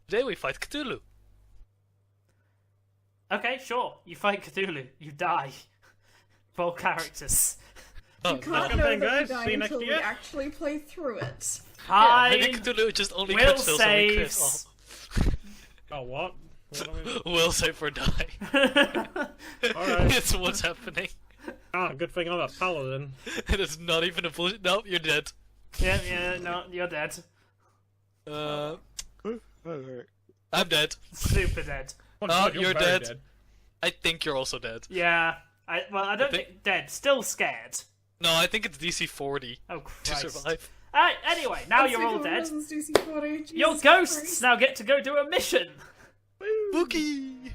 Today we fight Cthulhu. Okay, sure. You fight Cthulhu. You die. 4 characters. Oh, You can't Second know thing, that we guys. die See you next until we year. actually play through it. Maybe Fine. Cthulhu just only Will cuts those and we crit. saves. Oh, what? What are we- Will save or die. Alright. It's what's happening. Ah, good thing I'm a paladin. And it's not even a bullshit. No, you're dead. Yeah, no, you're dead. I'm dead. Super dead. Oh, Oh, God, you're very dead. I think you're also dead. Yeah. I don't think- think dead. Still scared. No, I think it's DC 40 Oh, to Christ. survive. Anyway, now you're all dead. Your Jesus ghosts Christ. now get to go do a mission. Bookie!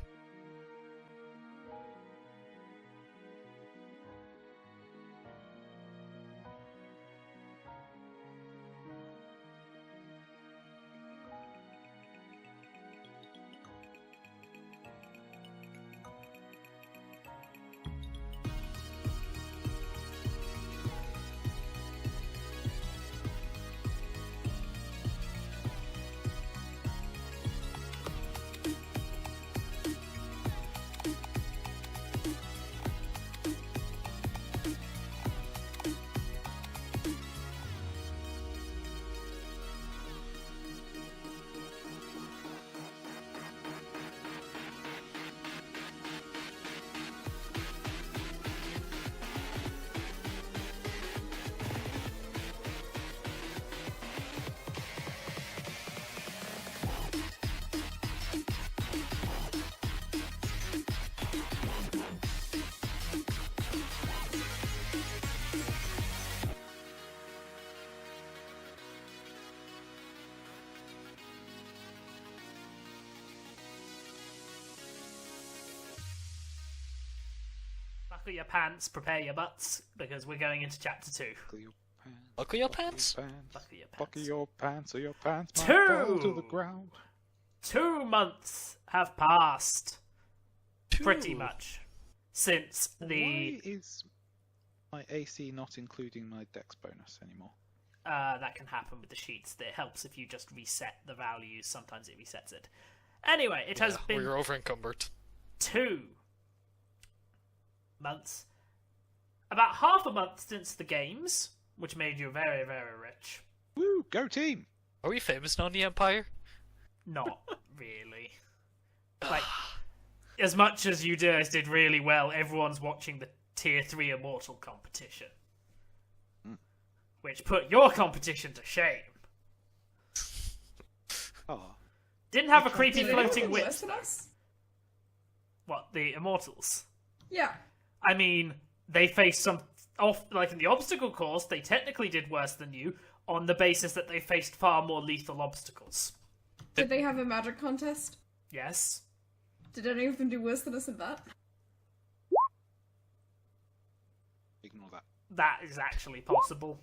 Buckle your pants, prepare your butts, because we're going into chapter 2. Buckle your pants. Buckle your pants. Buckle your pants or your pants might Two. fall to the ground. 2 months have passed, pretty Two. much, since the... Why is my AC not including my dex bonus anymore? that can happen with the sheets. It helps if you just reset the values. Sometimes it resets it. Anyway, it has been We're over encumbered. 2 months. About half a month since the games, which made you very, very rich. Woo, go team! Are we famous now in the Empire? Not really. Like, as much as you guys did really well, everyone's watching the Tier 3 Immortal competition. Which put your competition to shame. Oh, Didn't have a creepy Do they floating have witch. worse than us? What, the Immortals? Yeah. I mean, they faced some... Like in the obstacle course, they technically did worse than you on the basis that they faced far more lethal obstacles. Did they have a magic contest? Yes. Did any of them do worse than us in that? ignore that. That is actually possible.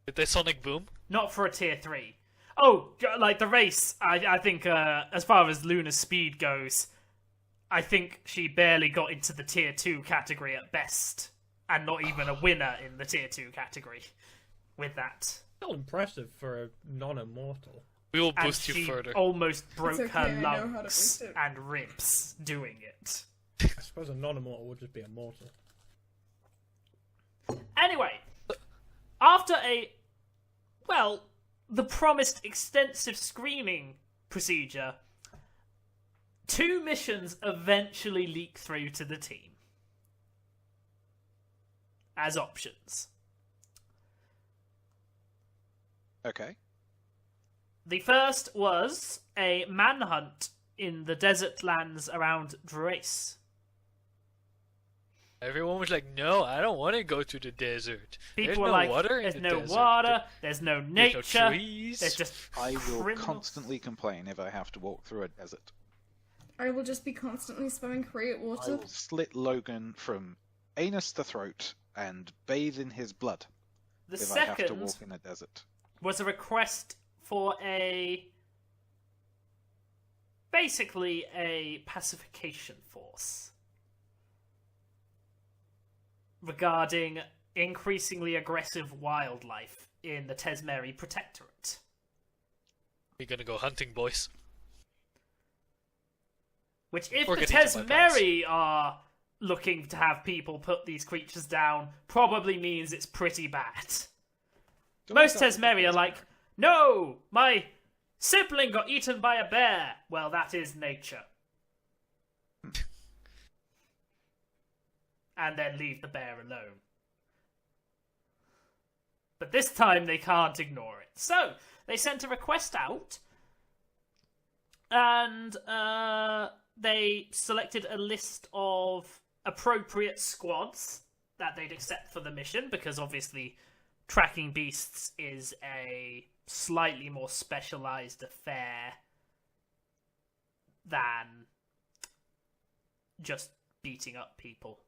Did they Sonic Boom? Not for a tier 3. Oh, like the race, I think, as far as Luna's speed goes, I think she barely got into the tier 2 category at best. And not even a winner in the tier 2 category with that. Still impressive for a non-immortal. We will And boost you she further. almost broke okay, I her know how to lungs boost it. and ribs doing it. I suppose a non-immortal would just be immortal. Anyway, after the promised extensive screening procedure, 2 missions eventually leak through to the team as options. Okay. The first was a manhunt in the desert lands around Drace. Everyone was like, no, I don't want to go to the desert. People There's were no like, water in there's the no desert. water, there's no There's nature, no trees. there's just I will criminals. constantly complain if I have to walk through a desert. I will just be constantly spamming create I water. will slit Logan from anus to throat and bathe in his blood The if I have to second walk in a desert. was a request for basically a pacification force regarding increasingly aggressive wildlife in the Tesmeri Protectorate. We're gonna go hunting, boys. Which, if Or the get eaten by bats. Tesmeri are looking to have people put these creatures down, probably means it's pretty bad. Most Tesmeri are like, no, my sibling got eaten by a bear. Well, that is nature. And then leave the bear alone. But this time they can't ignore it. So, they sent a request out, and they selected a list of appropriate squads that they'd accept for the mission, because obviously tracking beasts is a slightly more specialized affair than just beating up people.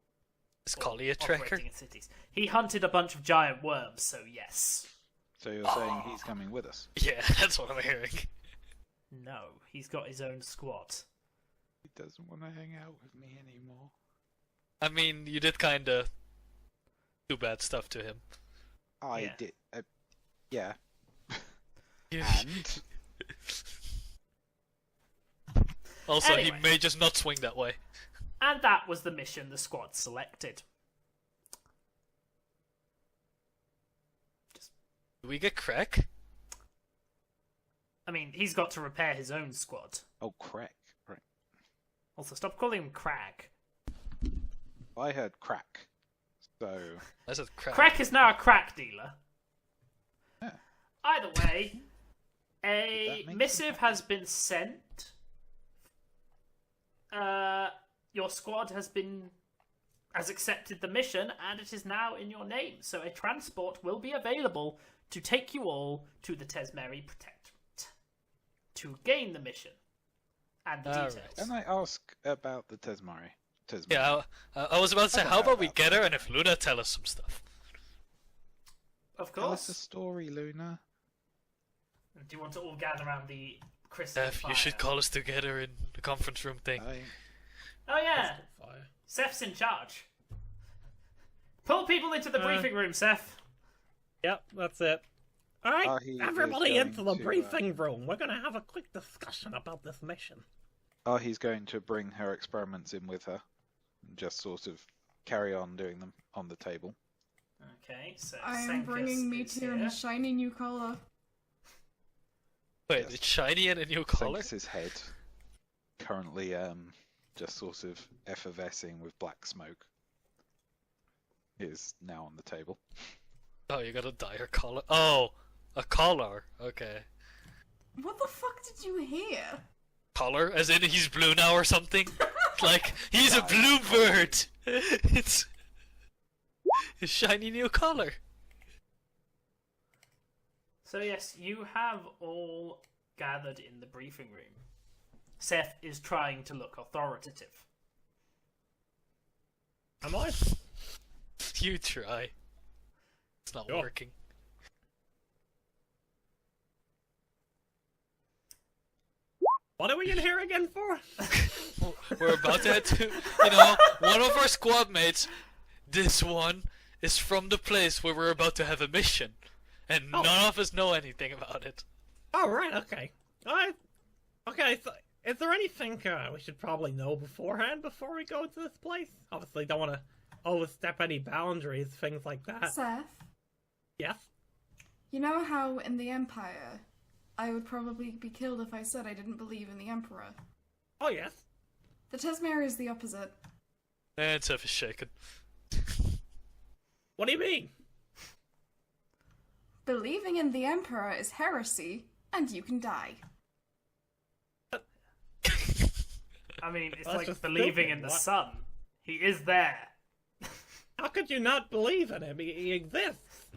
Is or Collie a tracker? operating in cities. He hunted a bunch of giant worms, so yes. So you're saying he's coming with us? Yeah, that's what I'm hearing. No, he's got his own squad. He doesn't want to hang out with me anymore. I mean, you did kinda do bad stuff to him. I Yeah. did. Yeah. You- And Also, Anyway. he may just not swing that way. And that was the mission the squad selected. Do we get crack? I mean, he's got to repair his own squad. oh, crack. Right. Also, stop calling him Crag. I heard crack. So I said crack. Crack is now a crack dealer. Yeah. Either way, a That makes missive has been sent. Your squad has accepted the mission, and it is now in your name. So a transport will be available to take you all to the Tesmeri Protectorate to gain the mission and the Alright. details. can I ask about the Tesmeri? Yeah, I was about to say, I don't how know about we about get her and if Luna tell us some stuff? Of Tell us a course. story, Luna. Do you want to all gather around the crystal Steph, fire? you should call us together in the conference room thing. Oh yeah, Fire. Seth's in charge. Pull people into the briefing room, Seth. Yep, that's it. Alright, He is everybody going into the to, briefing room. We're gonna have a quick discussion about this mission. He's going to bring her experiments in with her. And just sort of carry on doing them on the table. Okay, so I am Senkus bringing is Meteor in here. a shiny new collar. Wait, Yes. it's shiny and a new collar? Senkus's head currently just sort of effervescing with black smoke is now on the table. Oh, you gotta dye her collar. Oh, a collar. Okay. What the fuck did you hear? Collar? As in he's blue now or something? Like, he's a blue bird! It's his shiny new collar. So yes, you have all gathered in the briefing room. Seth is trying to look authoritative. Am I? You try. It's not Sure. working. What are we in here again for? We're about to head to, one of our squad mates, this one, is from the place where we're about to have a mission. And Oh. none of us know anything about it. Oh, right, okay. Okay, so is there anything we should probably know beforehand before we go to this place? Obviously, don't want to overstep any boundaries, things like that. Seth, Yes? you know how in the Empire, I would probably be killed if I said I didn't believe in the Emperor. Oh, yes. The Tesmeri is the opposite. And Seth is shaken. What do you mean? Believing in the Emperor is heresy, and you can die. I mean, it's That's like just believing stupid. in the What? sun. He is there. How could you not believe in him? He exists.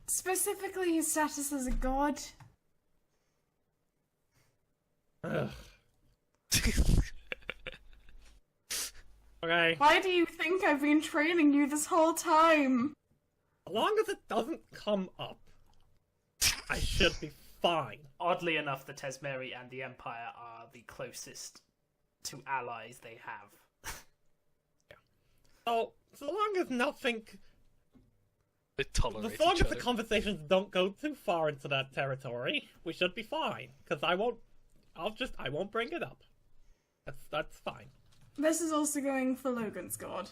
Specifically, his status as a god. Ugh. Okay. Why do you think I've been training you this whole time? As long as it doesn't come up, I should be fine. Oddly enough, the Tesmeri and the Empire are the closest to allies they have. So long as nothing, They tolerate as long each as other. the conversations don't go too far into that territory, we should be fine. Because I won't bring it up. That's fine. This is also going for Logan's god.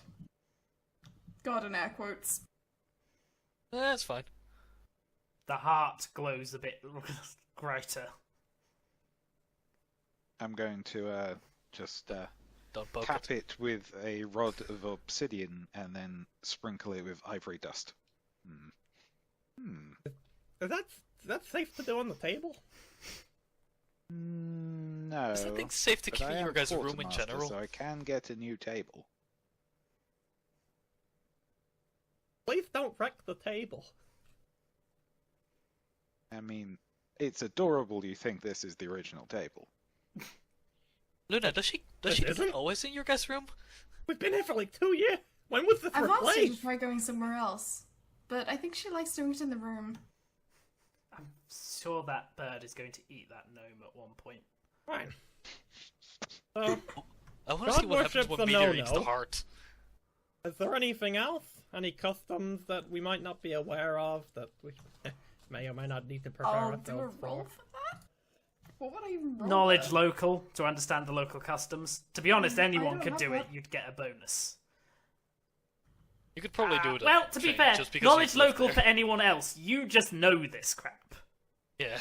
God in air quotes. That's fine. The heart glows a bit brighter. I'm going to just Don't poke tap it. it with a rod of obsidian and then sprinkle it with ivory dust. Is that safe to do on the table? No. Is that thing safe to but keep I in am your guys' room in quartermaster, general? so I can get a new table. Please don't wreck the table. I mean, it's adorable you think this is the original table. Luna, does she This do that isn't? always in your guys' room? We've been here for like 2 years. When was this I've asked her to replaced? try going somewhere else, but I think she likes doing it in the room. I'm sure that bird is going to eat that gnome at one point. Fine. So, I want to God see what happens worship's when a Meteor eats the no-no. heart. is there anything else? Any customs that we might not be aware of that we may or may not need to prepare I'll do a ourselves roll for? for that? What would I even roll? Knowledge there? local to understand the local customs. To be honest, I anyone don't could have do it. that. You'd get a bonus. You could probably do it. Well, to be fair, just because knowledge you've lived local there. for anyone else. You just know this crap. Yeah.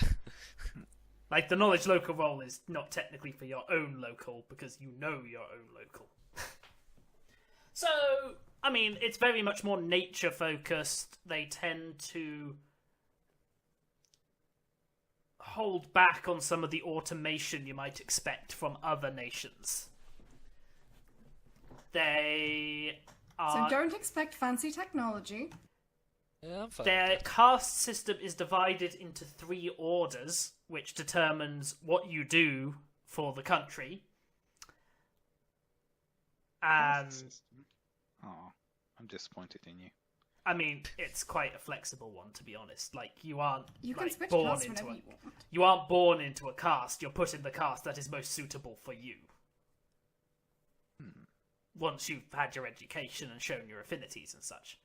Like, the knowledge local roll is not technically for your own local, because you know your own local. So, I mean, it's very much more nature-focused. They tend to hold back on some of the automation you might expect from other nations. They So are... don't expect fancy technology. Yeah, I'm fine. Their with that. caste system is divided into 3 orders, which determines what you do for the country. And, Oh, I'm disappointed in you. I mean, it's quite a flexible one, to be honest. Like, you aren't You can like, switch born casts into whenever a... you want. You aren't born into a caste, you're put in the caste that is most suitable for you. Once you've had your education and shown your affinities and such.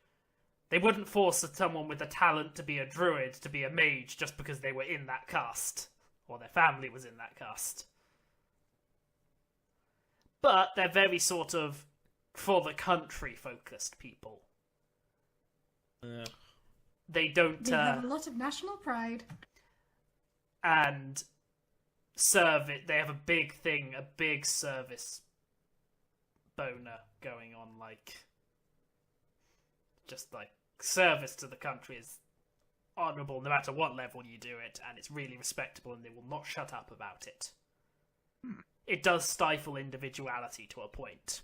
They wouldn't force someone with a talent to be a druid to be a mage just because they were in that caste. Or their family was in that caste. But they're very sort of for the country focused people. They don't They have a lot of national pride. and serve it. They have a big thing, a big service boner going on, like just like service to the country is honourable no matter what level you do it, and it's really respectable, and they will not shut up about it. It does stifle individuality to a point.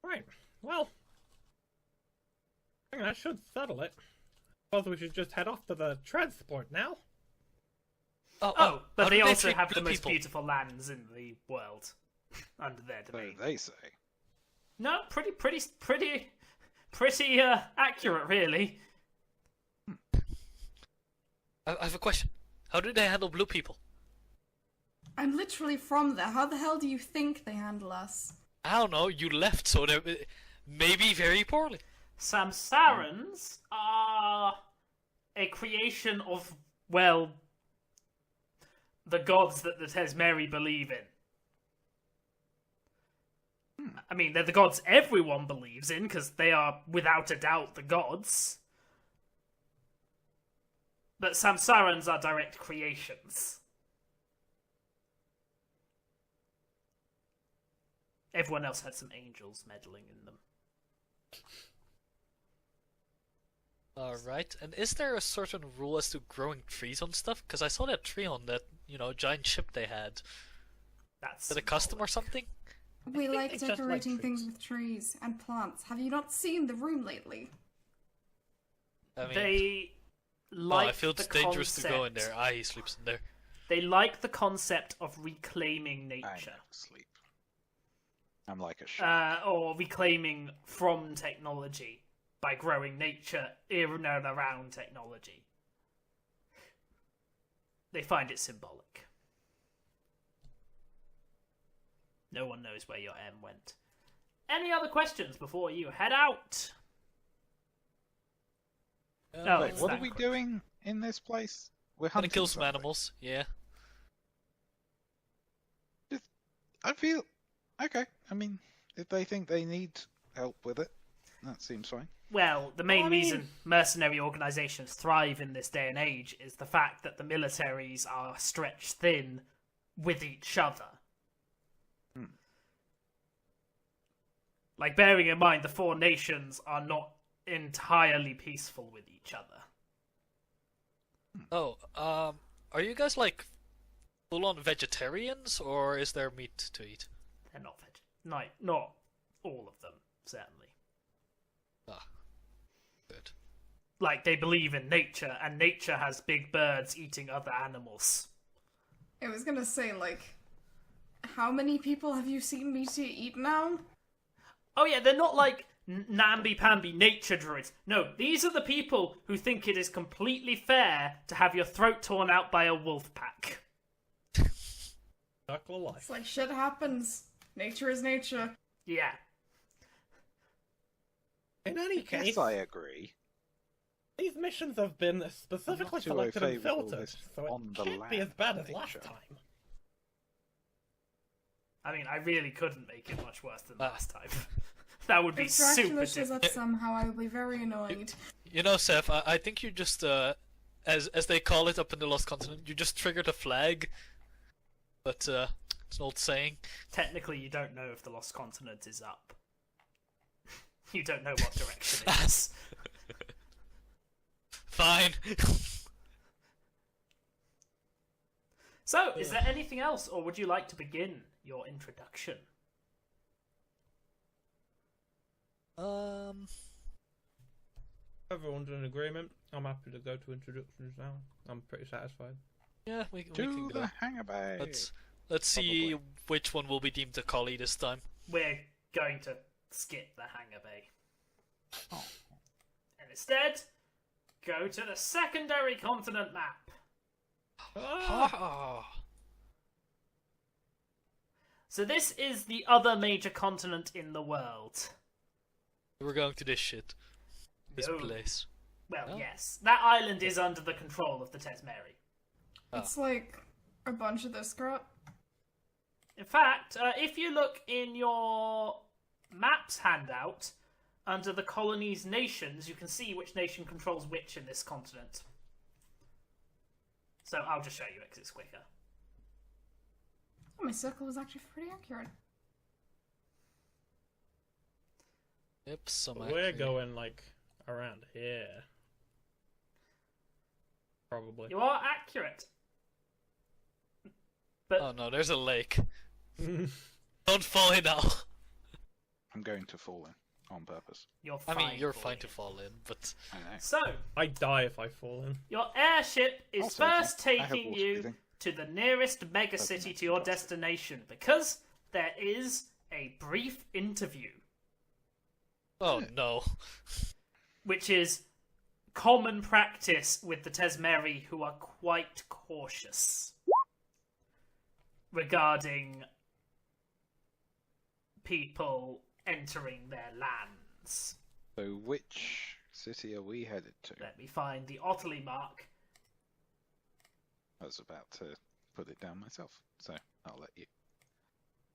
Right. Well, I think that should settle it. Suppose we should just head off to the transport now. But how they do also treat have the blue most people? beautiful lands in the world under their So domain. they say. No, pretty accurate, really. I have a question. How do they handle blue people? I'm literally from there. How the hell do you think they handle us? I don't know. You left, so they maybe very poorly. Samsarans are a creation of, well, the gods that the Tesmeri believe in. I mean, they're the gods everyone believes in, because they are, without a doubt, the gods. But Samsarans are direct creations. Everyone else had some angels meddling in them. Alright, and is there a certain rule as to growing trees on stuff? Because I saw that tree on that, giant ship they had. That's Is that a custom or something? We think like they just like decorating trees. things with trees and plants. Have you not seen the room lately? I mean, They like I feel it's the dangerous to go in concept- there. He sleeps in there. They like the concept of reclaiming I nature. never sleep. I'm like a shark. Or reclaiming from technology by growing nature in and around technology. They find it symbolic. No one knows where your M went. Any other questions before you head out? No, Wait, it's what are that we quick. doing in this place? We're Gonna hunting kill some something. animals, yeah. I feel okay. I mean, if they think they need help with it, that seems fine. Well, the main I mean- reason mercenary organizations thrive in this day and age is the fact that the militaries are stretched thin with each other. Like, bearing in mind, the four nations are not entirely peaceful with each other. Oh, are you guys like full-on vegetarians, or is there meat to eat? They're not not all of them, certainly. Ah, good. Like, they believe in nature, and nature has big birds eating other animals. I was gonna say, like, how many people have you seen me to eat now? Oh yeah, they're not like namby-pamby nature druids. No, these are the people who think it is completely fair to have your throat torn out by a wolf pack. Circle of life. It's like shit happens. Nature is nature. Yeah. In any case, Yes, I agree. these missions have been specifically I'm not too au selected and fait with all filtered, this so it on the can't be land as bad as last nature. time. I mean, I really couldn't make it much worse than Ah. last time. That would be If Dracula super shows difficult. up somehow, I will be very annoyed. You know, Seth, I think you just as they call it up in the Lost Continent, you just triggered a flag. But it's an old saying. Technically, you don't know if the Lost Continent is up. You don't know what direction it is. Fine. So, is there anything else, or would you like to begin your introduction? Everyone's in agreement. I'm happy to go to introductions now. I'm pretty satisfied. Yeah, we can To go. the hangar bay. Let's see Probably. which one will be deemed a collie this time. We're going to skip the hangar bay. Oh. And instead, go to the secondary continent map. Ah. So this is the other major continent in the world. We're going to this shit. This No. place. Well, Oh. yes. That island is under the control of the Tesmeri. It's like a bunch of this crap. In fact, if you look in your maps handout, under the colonies nations, you can see which nation controls which in this continent. So I'll just show you it because it's quicker. Oh, my circle was actually pretty accurate. Yep, some We're accurate. going like around here. Probably. You are accurate. But Oh no, there's a lake. Don't fall in now. I'm going to fall in on purpose. you're I fine. mean, you're for fine it. to fall in, but I know. So, I die if I fall in. your airship is Also, first I have taking water you breathing. to the nearest mega Doesn't city make to your me faster. destination because there is a brief interview, oh no. which is common practice with the Tesmeri, who are quite cautious regarding people entering their lands. So, which city are we headed to? Let me find the Otterly mark. I was about to put it down myself, so I'll let you.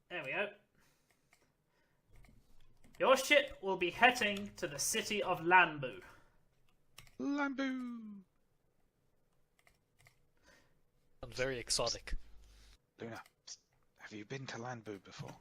There we go. Your ship will be heading to the city of Lanbu. Lambu! Sounds very exotic. Luna, psst, have you been to Lambu before?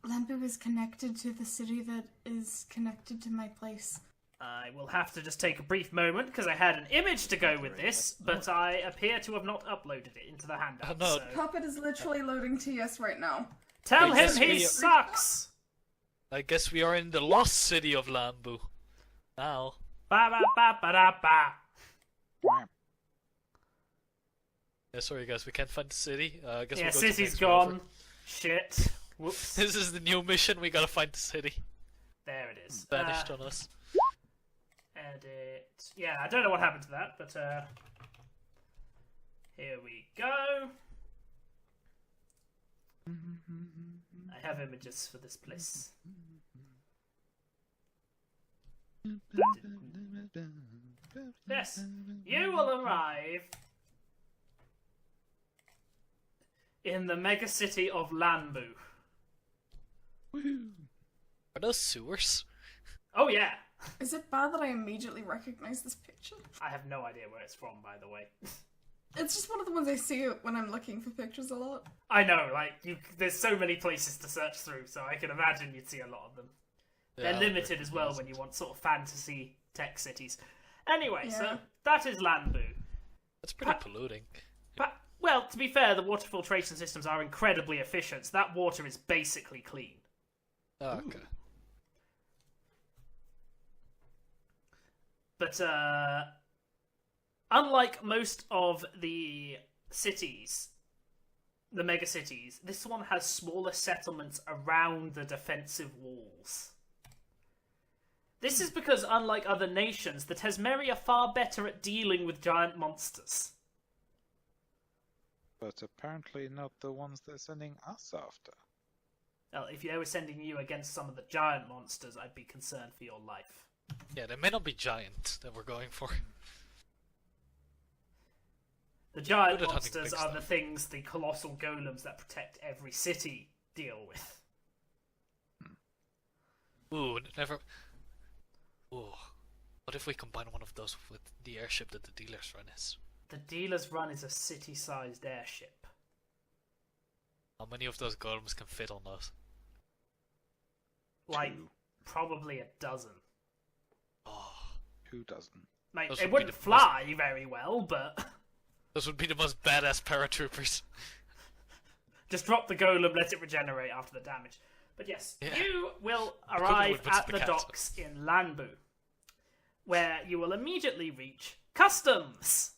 Lampu is connected to the city that is connected to my place. I will have to just take a brief moment because I had an image to go with this, but I appear to have not uploaded it into the handout. Oh, no. So Puppet is literally loading TS right now. tell I him guess he we- sucks. I guess we are in the lost city of Lambu. Now. Ba ba ba ba da ba. Wow. Yeah, sorry guys, we can't find the city. I guess Yeah, we'll go to city's next gone. rover. Shit. Whoops. This is the new mission. We gotta find the city. There it is. Vanished on us. Edit. Yeah, I don't know what happened to that, but here we go. I have images for this place. Yes, you will arrive in the megacity of Lanbu. Are those sewers? Oh yeah. Is it bad that I immediately recognize this picture? I have no idea where it's from, by the way. It's just one of the ones I see when I'm looking for pictures a lot. I know, like, there's so many places to search through, so I can imagine you'd see a lot of them. They're Yeah, limited as well when you want sort of fantasy tech cities. Anyway, so Yeah. that is Lanbu. That's pretty polluting. But, well, to be fair, the water filtration systems are incredibly efficient, so that water is basically clean. Okay. But, unlike most of the cities, the megacities, this one has smaller settlements around the defensive walls. This is because, unlike other nations, the Tesmeri are far better at dealing with giant monsters. But apparently not the ones they're sending us after. Well, if they were sending you against some of the giant monsters, I'd be concerned for your life. Yeah, they may not be giant that we're going for. The giant Good at hunting monsters big are the stuff. things the colossal golems that protect every city deal with. Ooh, never. Ooh. What if we combine one of those with the airship that the dealers run is? The dealer's run is a city-sized airship. How many of those golems can fit on those? Like, Two. probably a dozen. Oh, Who doesn't? Like, Those they would be wouldn't the fly very well, but those would be the most badass paratroopers. just drop the golem, let it regenerate after the damage. But yes, Yeah. you will golem arrive would put at the the cat. docks in Lanbu, where you will immediately reach customs.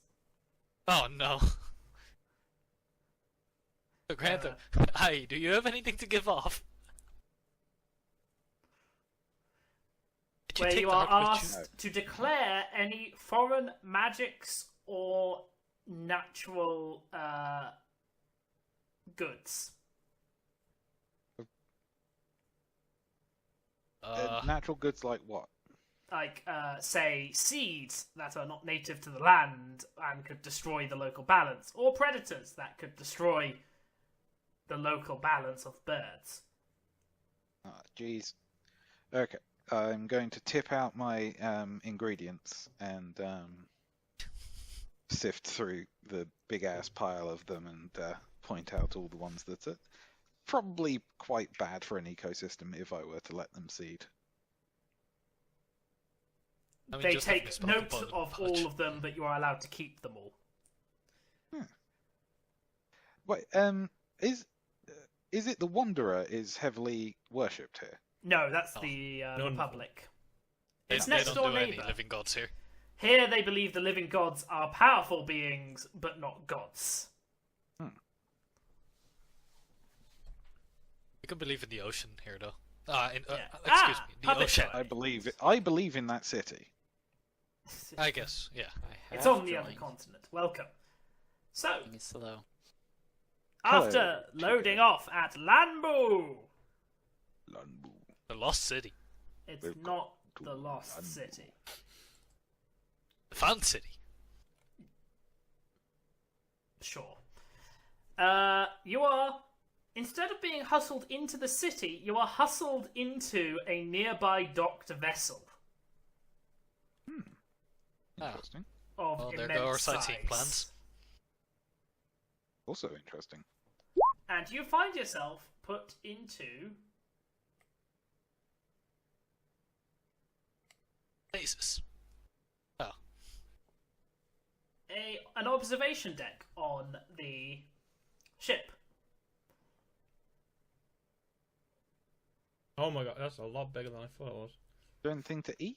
Oh no. So, Grantha, hi, do you have anything to give off? Did Where take you the are hard question? asked to declare any foreign magics or natural goods. Natural goods like what? Like, say, seeds that are not native to the land and could destroy the local balance, or predators that could destroy the local balance of birds. Ah, jeez. Okay, I'm going to tip out my ingredients and sift through the big ass pile of them and point out all the ones that are probably quite bad for an ecosystem if I were to let them seed. I mean, They just having take spoken note about the of knowledge. all of them, but you are allowed to keep them all. Wait, is it the Wanderer is heavily worshipped here? No, that's Oh, the no. Republic. They, It's they next don't door do any neighbour. living gods here. Here they believe the living gods are powerful beings, but not gods. You can believe in the ocean here, though. Yeah. Excuse me, the public ocean. toilet. I believe in that city. I guess, yeah. It's on the other continent. Welcome. So, It's slow. after loading off at Lanbu, Lanbu. The Lost City. it's We've not got the to lost Lanbu. city. The Found City. Sure. You are, instead of being hustled into the city, you are hustled into a nearby docked vessel Ah. Interesting. of Well, there immense go our sightseeing size. plans. Also interesting. And you find yourself put into Places. Oh. an observation deck on the ship. Oh my god, that's a lot bigger than I thought it was. Anything to eat?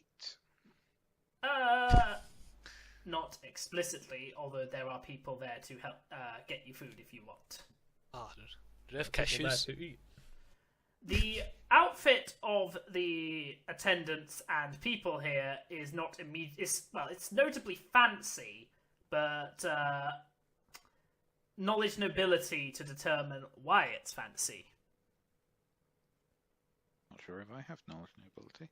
Not explicitly, although there are people there to help get you food if you want. Ah, do they have People there cashews? to eat. The outfit of the attendants and people here is not it's notably fancy, but knowledge nobility to determine why it's fancy. Not sure if I have knowledge nobility.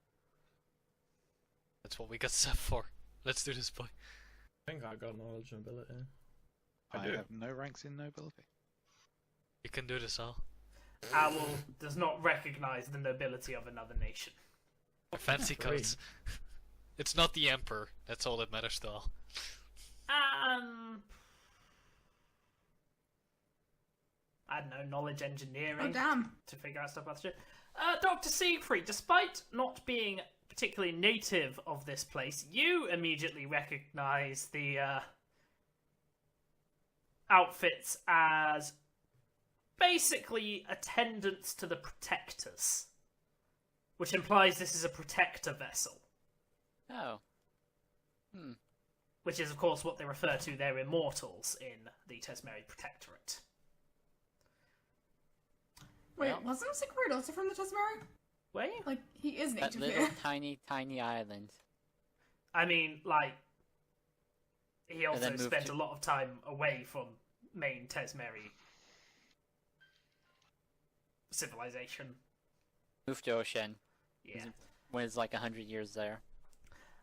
That's what we got set for. Let's do this, boy. I think I got knowledge and ability. I do. have no ranks in nobility. You can do this all. Owl does not recognize the nobility of another nation. Fancy codes. It's not the Emperor. That's all that matters to all. I don't know, knowledge engineering. Oh, damn. To figure out stuff about the ship. Dr. Siegfried, despite not being particularly native of this place, you immediately recognize the outfits as basically attendants to the protectors, which implies this is a protector vessel. Oh. Which is, of course, what they refer to their immortals in the Tesmeri Protectorate. Wait, Well. wasn't Siegfried also from the Tesmeri? Wait, Like, he is That native little here. tiny island. I mean, like, he then also moved spent to- a lot of time away from main Tesmeri civilization. Moved to Ocean. Yeah. Was like 100 years there.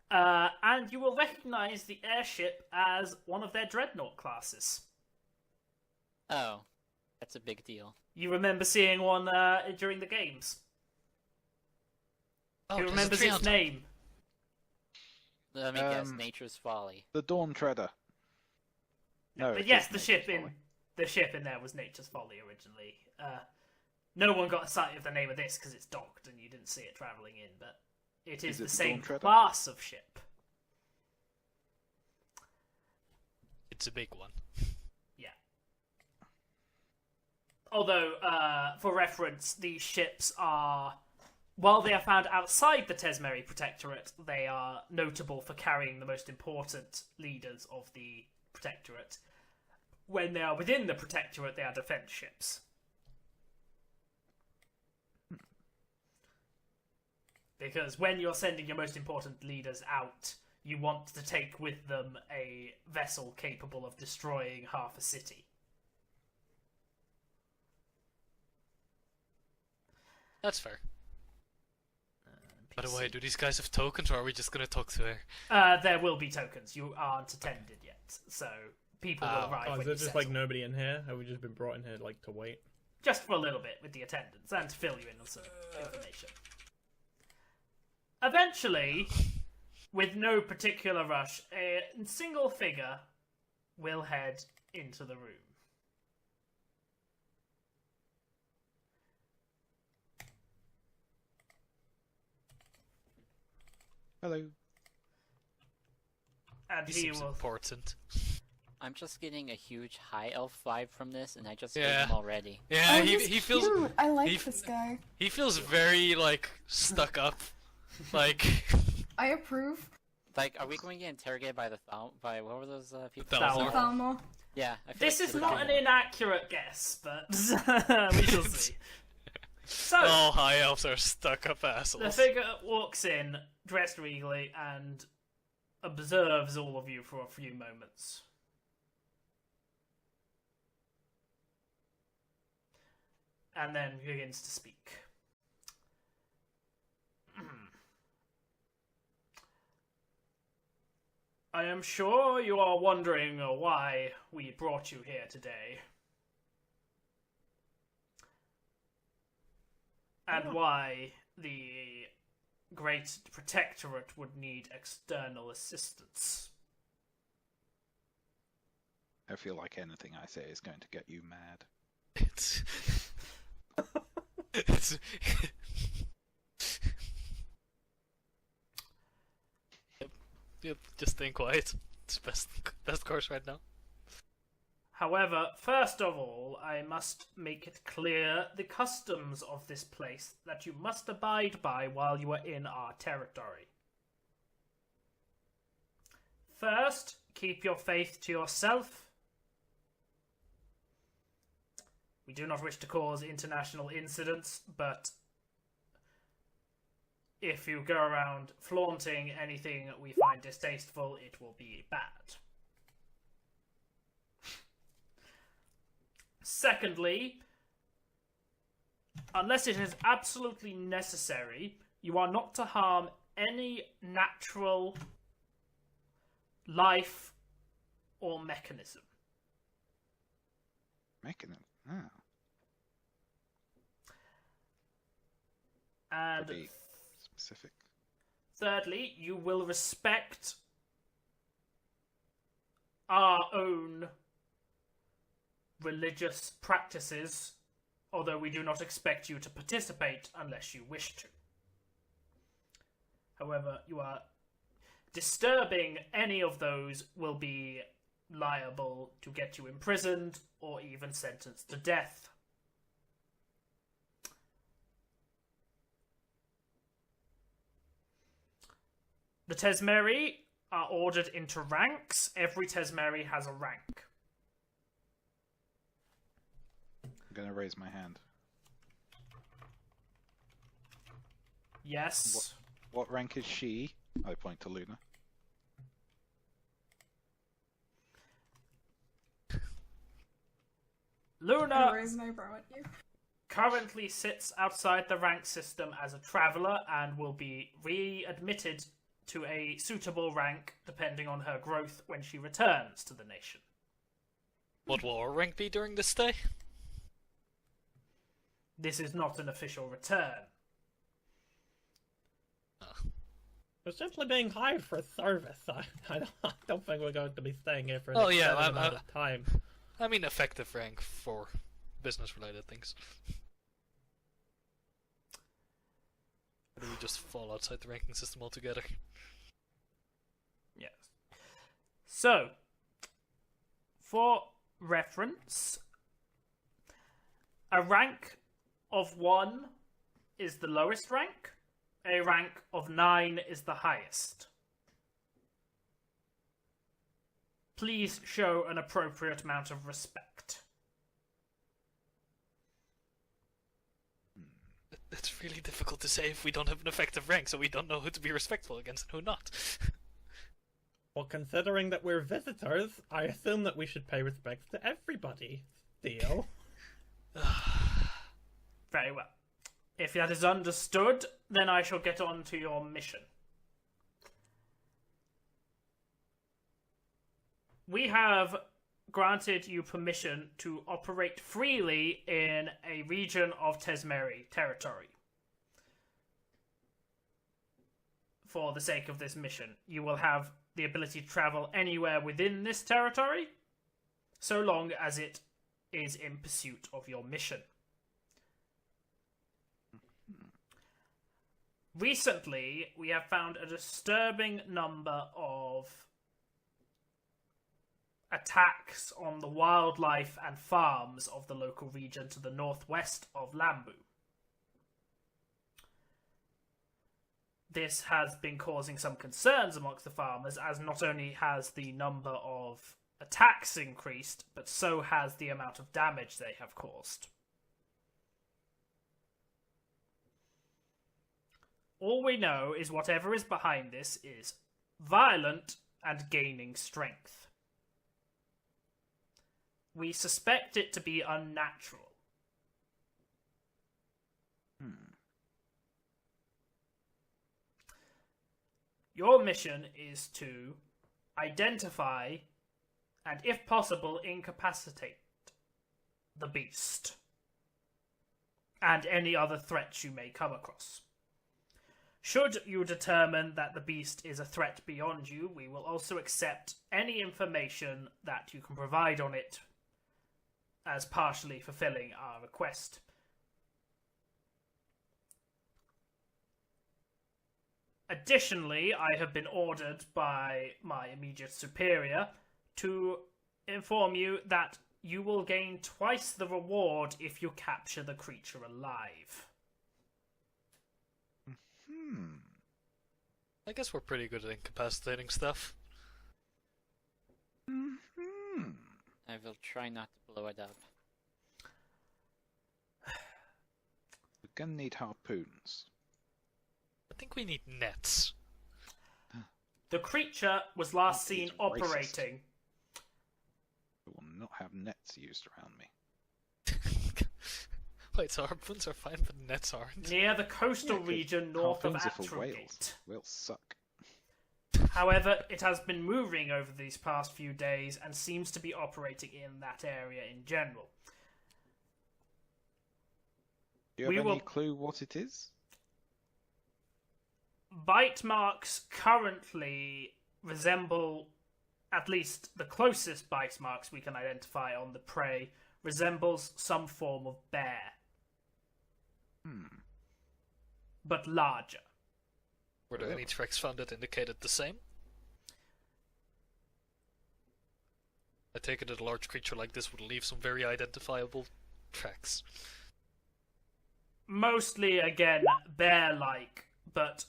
And you will recognize the airship as one of their dreadnought classes. Oh. That's a big deal. You remember seeing one during the games. Oh, Who there's a remembers tree its on top. name? Let me guess, Um, Nature's Folly. The Dawn Treader. No, But it yes, is the ship Nature's in Folly. the ship in there was Nature's Folly originally. No one got a sight of the name of this because it's docked and you didn't see it travelling in, but it is Is the it the same Dawn Treader? class of ship. It's a big one. Yeah. Although, for reference, these ships are, while they are found outside the Tesmeri Protectorate, they are notable for carrying the most important leaders of the Protectorate. When they are within the Protectorate, they are defense ships. Because when you're sending your most important leaders out, you want to take with them a vessel capable of destroying half a city. That's fair. By the way, do these guys have tokens, or are we just gonna talk to her? There will be tokens. You aren't attended yet, so people will arrive Oh, when is you there just settle. like nobody in here? Have we just been brought in here like to wait? Just for a little bit with the attendants and to fill you in on some information. Eventually, with no particular rush, a single figure will head into the room. Hello. And He he seems will. important. I'm just getting a huge high elf vibe from this, and I just Yeah. hate him already. Yeah, Oh, he he's feels cute. I like he- this guy. he feels very like stuck up. Like I approve. Like, are we going to get interrogated by by what were those people? Thalmor. Thalmor. Yeah. I feel This like is we're not going- an inaccurate guess, but we shall see. So, all high elves are stuck up the assholes. figure walks in, dressed regally, and observes all of you for a few moments. And then begins to speak. I am sure you are wondering why we brought you here today. And why the Great Protectorate would need external assistance. I feel like anything I say is going to get you mad. It's it's yep, just staying quiet. It's best course right now. However, first of all, I must make it clear the customs of this place that you must abide by while you are in our territory. First, keep your faith to yourself. We do not wish to cause international incidents, but if you go around flaunting anything we find distasteful, it will be bad. Secondly, unless it is absolutely necessary, you are not to harm any natural life or mechanism. Mechanism. Ah. And Pretty specific. thirdly, you will respect our own religious practices, although we do not expect you to participate unless you wish to. However, you are disturbing any of those will be liable to get you imprisoned or even sentenced to death. The Tesmeri are ordered into ranks. Every Tesmeri has a rank. I'm going to raise my hand. Yes. What rank is she? I point to Luna. Luna Raise an eyebrow at you. currently sits outside the rank system as a traveller and will be readmitted to a suitable rank depending on her growth when she returns to the nation. What will our rank be during this stay? This is not an official return. We're simply being hired for service. I don't think we're going to be staying here for an Oh, yeah, extended amount of time. I mean effective rank for business-related things. Or do we just fall outside the ranking system altogether? Yes. So, for reference, a rank of 1 is the lowest rank, a rank of 9 is the highest. Please show an appropriate amount of respect. It's really difficult to say if we don't have an effective rank, so we don't know who to be respectful against and who not. Well, considering that we're visitors, I assume that we should pay respects to everybody. Theo. Very well. If that is understood, then I shall get on to your mission. We have granted you permission to operate freely in a region of Tesmeri territory. For the sake of this mission, you will have the ability to travel anywhere within this territory, so long as it is in pursuit of your mission. Recently, we have found a disturbing number of attacks on the wildlife and farms of the local region to the northwest of Lambu. This has been causing some concerns amongst the farmers, as not only has the number of attacks increased, but so has the amount of damage they have caused. All we know is whatever is behind this is violent and gaining strength. We suspect it to be unnatural. Your mission is to identify and, if possible, incapacitate the beast and any other threats you may come across. Should you determine that the beast is a threat beyond you, we will also accept any information that you can provide on it as partially fulfilling our request. Additionally, I have been ordered by my immediate superior to inform you that you will gain twice the reward if you capture the creature alive. I guess we're pretty good at incapacitating stuff. I will try not to blow it up. We're gonna need harpoons. I think we need nets. The creature was last seen It's racist. operating. We will not have nets used around me. Wait, so harpoons are fine, but nets aren't? Near the coastal Yeah, 'cause region north of harpoons are for whales. Atrogate. Whales suck. However, it has been moving over these past few days and seems to be operating in that area in general. Do you We have any will- clue what it is? Bite marks currently resemble, at least the closest bite marks we can identify on the prey, resembles some form of bear. But larger. Were there any tracks found that indicated the same? I take it that a large creature like this would leave some very identifiable tracks. Mostly, again, bear-like, but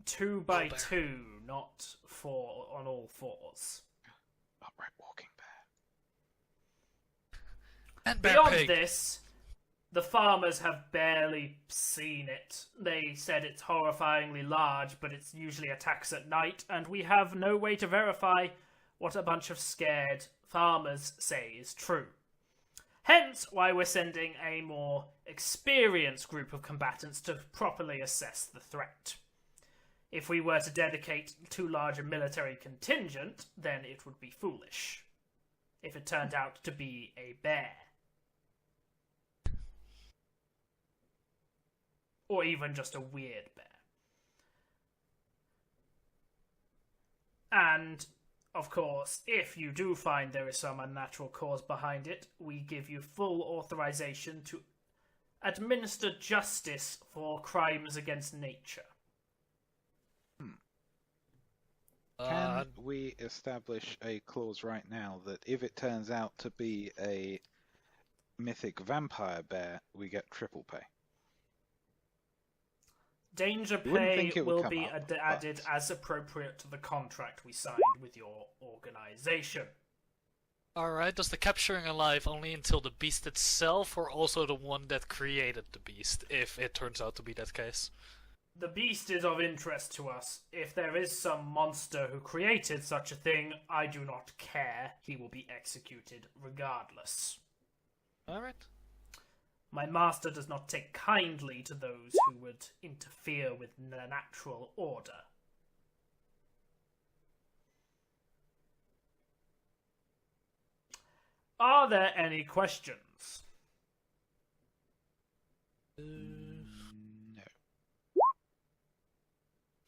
2 by 2, not 4 on all fours. Upright walking bear. And bear Beyond pig. this, the farmers have barely seen it. They said it's horrifyingly large, but it usually attacks at night, and we have no way to verify what a bunch of scared farmers say is true. Hence why we're sending a more experienced group of combatants to properly assess the threat. If we were to dedicate too large a military contingent, then it would be foolish. If it turned out to be a bear. Or even just a weird bear. And, of course, if you do find there is some unnatural cause behind it, we give you full authorization to administer justice for crimes against nature. Can we establish a clause right now that if it turns out to be a mythic vampire bear, we get triple pay? Danger You wouldn't pay think it would will come be up, added but- as appropriate to the contract we signed with your organization. Alright, does the capturing alive only until the beast itself, or also the one that created the beast, if it turns out to be that case? The beast is of interest to us. If there is some monster who created such a thing, I do not care. He will be executed regardless. Alright. My master does not take kindly to those who would interfere with the natural order. Are there any questions? No.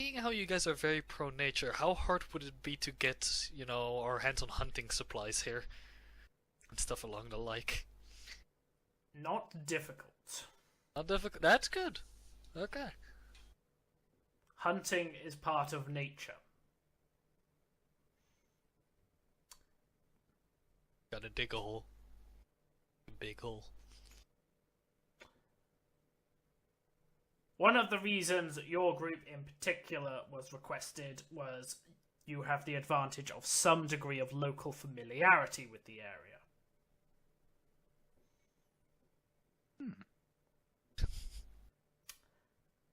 Seeing how you guys are very pro-nature, how hard would it be to get, you know, our hands on hunting supplies here? And stuff along the like. Not difficult. Not difficult. That's good. Okay. Hunting is part of nature. Gotta dig a hole. A big hole. One of the reasons that your group in particular was requested was you have the advantage of some degree of local familiarity with the area.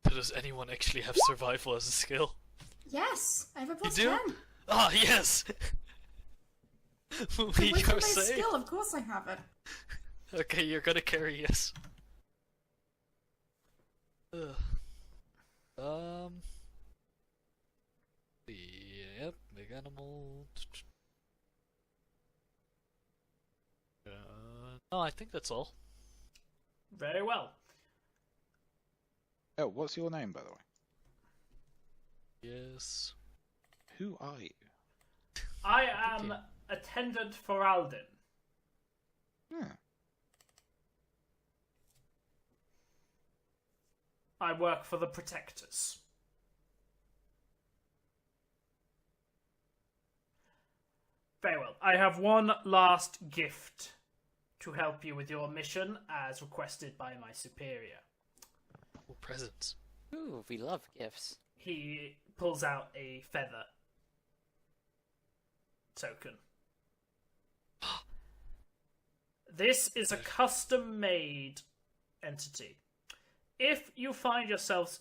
So does anyone actually have survival as a skill? Yes, I have a plus do? 10. Ah, yes! With We are wisdom-based safe. skill, of course I have it. Okay, you're gonna carry, yes. Ugh. Yep, big animal. No, I think that's all. Very well. Oh, what's your name, by the way? Yes. Who are you? I am Attendant Feraldin. Hmm. I work for the Protectors. Very well. I have one last gift to help you with your mission, as requested by my superior. Oh, presents. Ooh, we love gifts. He pulls out a feather token. This is a custom-made entity. If you find yourselves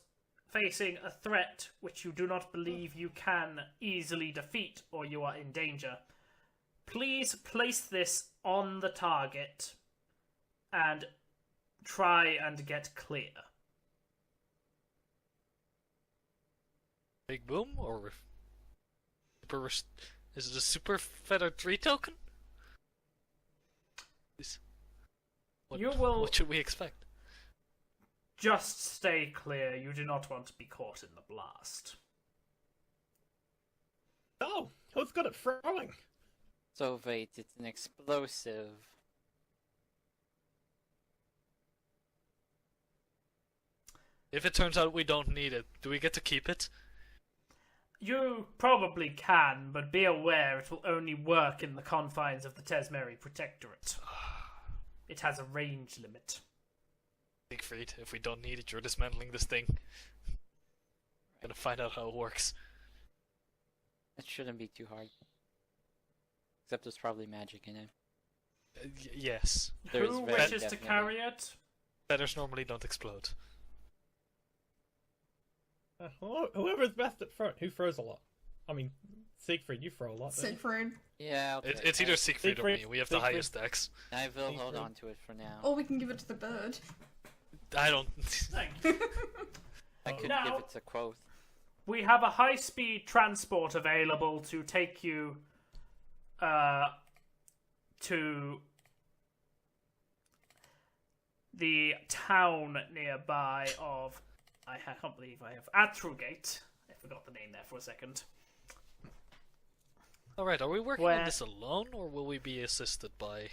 facing a threat which you do not believe you can easily defeat or you are in danger, please place this on the target and try and get clear. Big boom or super? Is it a super feather 3 token? Please. You will- What should we expect? Just stay clear. You do not want to be caught in the blast. Oh, who's good at throwing? So wait, it's an explosive. If it turns out we don't need it, do we get to keep it? You probably can, but be aware it will only work in the confines of the Tesmeri Protectorate. It has a range limit. Siegfried, if we don't need it, you're dismantling this thing. Gonna find out how it works. It shouldn't be too hard. Except there's probably magic in it. Yes. There's Who red, wishes to definitely. carry it? Feathers normally don't explode. Whoever's best at throwing. Who throws a lot? I mean, Siegfried, you throw a lot. don't you? Siegfried. Yeah, okay. It's either Siegfried or me. Siegfried- We have the Siegfried. highest decks. I will hold Siegfried. on to it for now. Or we can give it to the bird. I don't. Thank you. I could Now- give it to Quoth. We have a high-speed transport available to take you to the town nearby of... I can't believe I have... Atrugate. I forgot the name there for a second. Alright, are we working Where- on this alone, or will we be assisted by...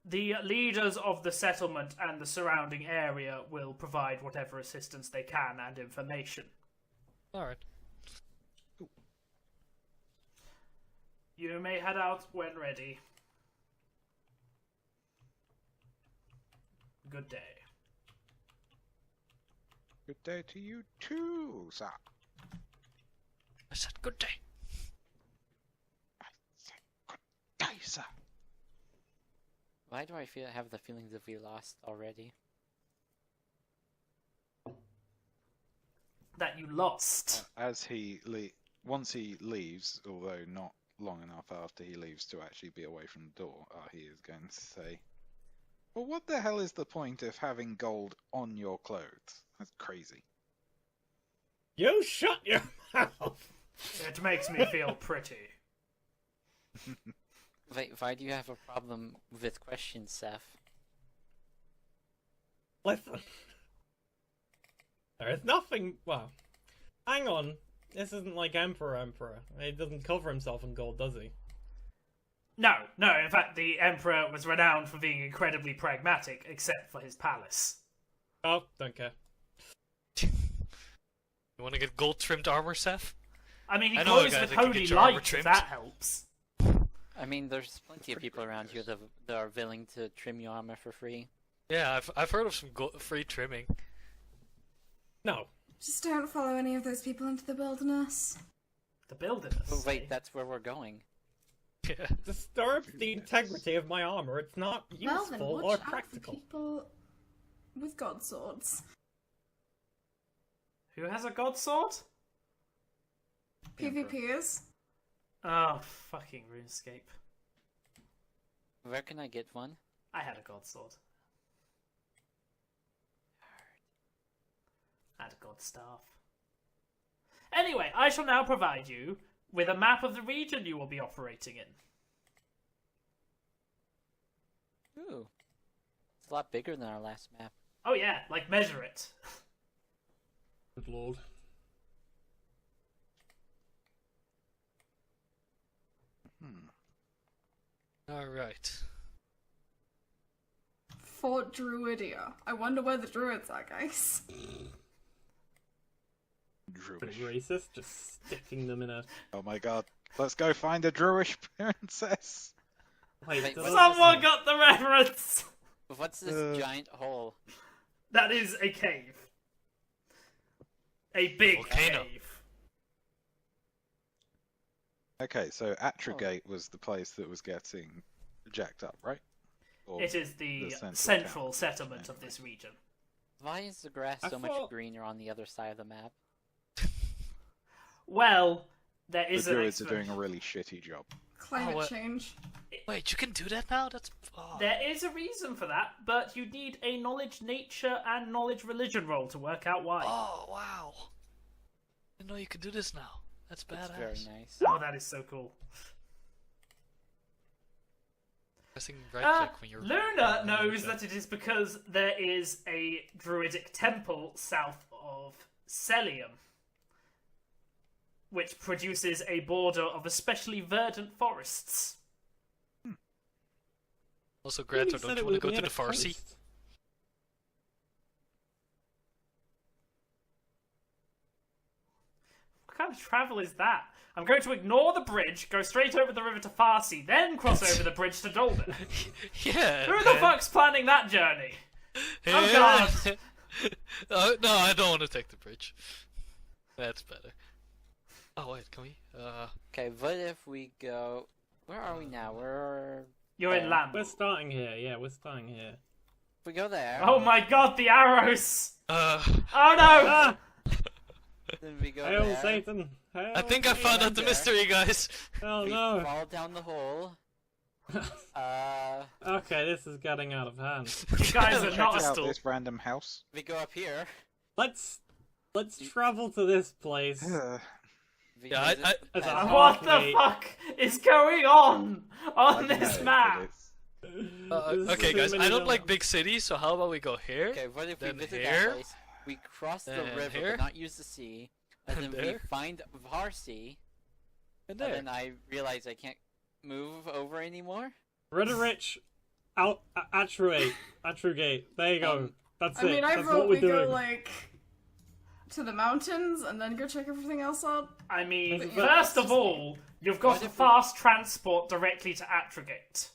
The leaders of the settlement and the surrounding area will provide whatever assistance they can and information. Alright. You may head out when ready. Good day. Good day to you too, sir. I said good day. I said good day, sir. Why do I have the feeling that we lost already? That you lost. As once he leaves, although not long enough after he leaves to actually be away from the door, he is going to say, "Well, what the hell is the point of having gold on your clothes? That's crazy." You shut your mouth! It makes me feel pretty. Wait, why do you have a problem with questions, Seth? Listen. There is nothing. Well, hang on. This isn't like Emperor. He doesn't cover himself in gold, does he? No, in fact, the Emperor was renowned for being incredibly pragmatic, except for his palace. Oh, don't care. You want to get gold-trimmed armor, Seth? I mean, he I know a goes guy with that can holy get your armor light, if trimmed. that helps. I mean, there's plenty of people around here that are willing to trim your armor for free. Yeah, I've heard of some free trimming. No. Just don't follow any of those people into the wilderness. The builders. Oh, wait, that's where we're going. Yeah. Disturb the integrity of my armor. It's not Well then, useful watch or out for practical. people with god swords. Who has a god sword? PvPers. Oh, fucking RuneScape. Where can I get one? I had a god sword. I had a god staff. Anyway, I shall now provide you with a map of the region you will be operating in. Ooh. It's a lot bigger than our last map. Oh yeah, like measure it. Good lord. Alright. Fort Druidia. I wonder where the druids are, guys. Druish. Racist, just sticking them in a. Oh my god. Let's go find a Druish princess. Wait, does- what? Someone got the reference! What's this giant hole? That is a cave. A big Volcano. cave. Okay, so Atrugate was the place that was getting jacked up, right? Or It is the central central town. settlement of this region. Why is the grass I so much thought- greener on the other side of the map? Well, there The is an druids are doing a explanation. really shitty job. Climate what? change. Wait, you can do that now? That's... Oh. There is a reason for that, but you need a knowledge nature and knowledge religion roll to work out why. Oh, wow. I didn't know you could do this now. That's It's badass. very nice. Oh, that is so cool. Pressing right click when you're. Luna knows that it is because there is a druidic temple south of Celium, which produces a border of especially verdant forests. Also, Greta, don't you want to go to the Farsi? What kind of travel is that? I'm going to ignore the bridge, go straight over the river to Farsi, then cross over the bridge to Dolden. Yeah. Who the fuck's planning that journey? Oh god! No, I don't want to take the bridge. That's better. Oh wait, can we? Okay, what if we go? Where are we now? You're in land. We're starting here. Yeah, we're starting here. If we go there. Oh my god, the arrows! Oh no! Ah! Then we go Hail there. Satan! Hail I think I found out the there. mystery, guys. Oh We no! fall down the hole. Okay, this is getting out of hand. You guys are Check not a out stool. this random house. We go up here. Let's travel to this place. We Yeah, visit I- the As a palace. What the Halfway. fuck is going on I this know, map? but it's- There's Okay, too guys, many I don't little- like big cities, so how about we go here? Okay, what if we Then visit here. that place? We cross the Then river, here. but not use the sea. And And then we there. find Varsi. And And there. then I realize I can't move over anymore. Ridderich, Atrugate. There you go. That's I it. mean, I That's vote what we're we doing. go, like, to the mountains and then go check everything else out. I mean, But yeah, first of all, you've got What to if we- fast transport directly to Atrogate.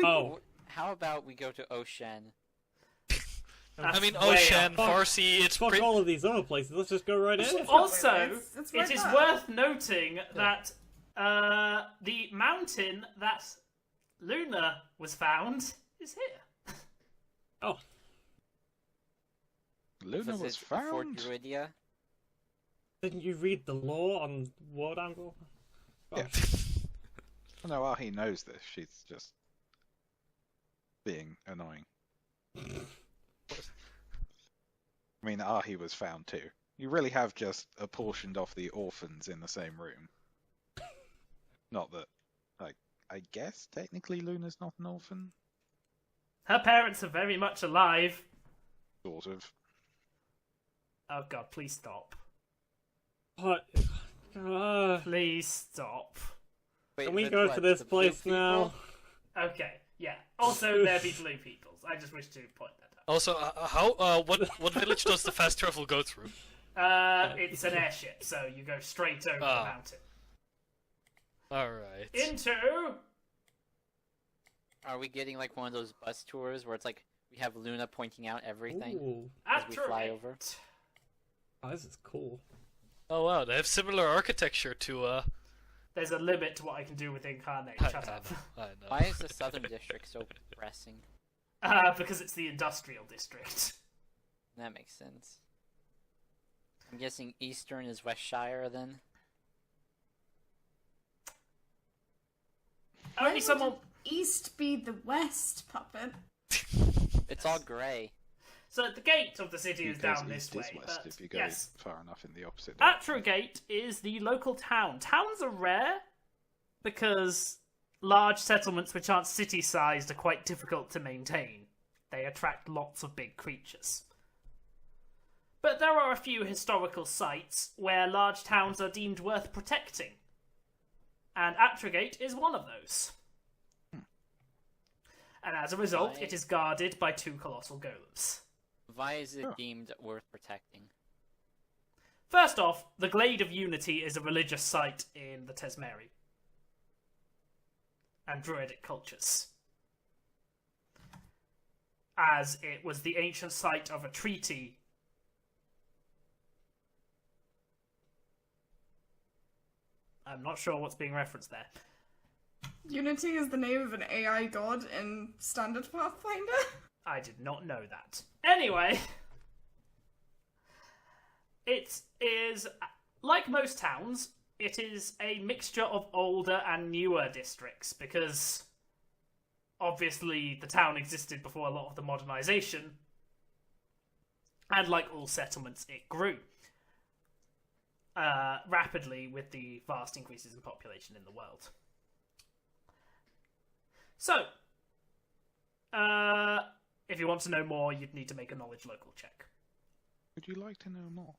Oh, How about we go to Ocean? I mean, That's way Ocean, up. Farsi, it's fuck pretty. all of these other places. Let's just go right in. Shit. Also, It's right it is there. worth noting that the mountain that Luna was found is here. Oh, Luna was it Fort found. Druidia? didn't you read the law on Ward Angle? Yeah. No, Ahi knows this. She's just being annoying. I mean, Ahi was found too. You really have just apportioned off the orphans in the same room. Not that, like, I guess technically Luna's not an orphan. Her parents are very much alive. Sort of. Oh god, please stop. What? Please stop. Wait, Can we with go what, to this the blue place now? people? Okay, yeah. Also, there be blue peoples. I just wish to point that Also, what village does the fast travel go through? out. It's an airship, so you go straight over the Ah. mountain. Alright. Into... Are we getting like one of those bus tours where it's like we have Luna pointing out everything Ooh, as we fly over? Atrogate. oh, this is cool. Oh wow, they have similar architecture to, There's a limit to what I can do with Incarnate. I Shut know, up. I know. Why is the Southern District so pressing? Because it's the industrial district. That makes sense. I'm guessing Eastern is Westshire then? Only someone... East be the west, puppet. It's all grey. So the gate of the city is Because down this east way. is west But if you go yes, far enough in the opposite direction. Atrogate is the local town. Towns are rare because large settlements which aren't city-sized are quite difficult to maintain. They attract lots of big creatures. But there are a few historical sites where large towns are deemed worth protecting. And Atrogate is one of those. And as a result, Why? it is guarded by 2 colossal golems. Why is it deemed worth protecting? First off, the Glade of Unity is a religious site in the Tesmeri and Druidic cultures, as it was the ancient site of a treaty. I'm not sure what's being referenced there. Unity is the name of an AI god in Standard Pathfinder. I did not know that. Anyway, it is, like most towns, it is a mixture of older and newer districts, because obviously the town existed before a lot of the modernization, and like all settlements, it grew rapidly with the vast increases in population in the world. So, If you want to know more, you'd need to make a knowledge local check. Would you like to know more?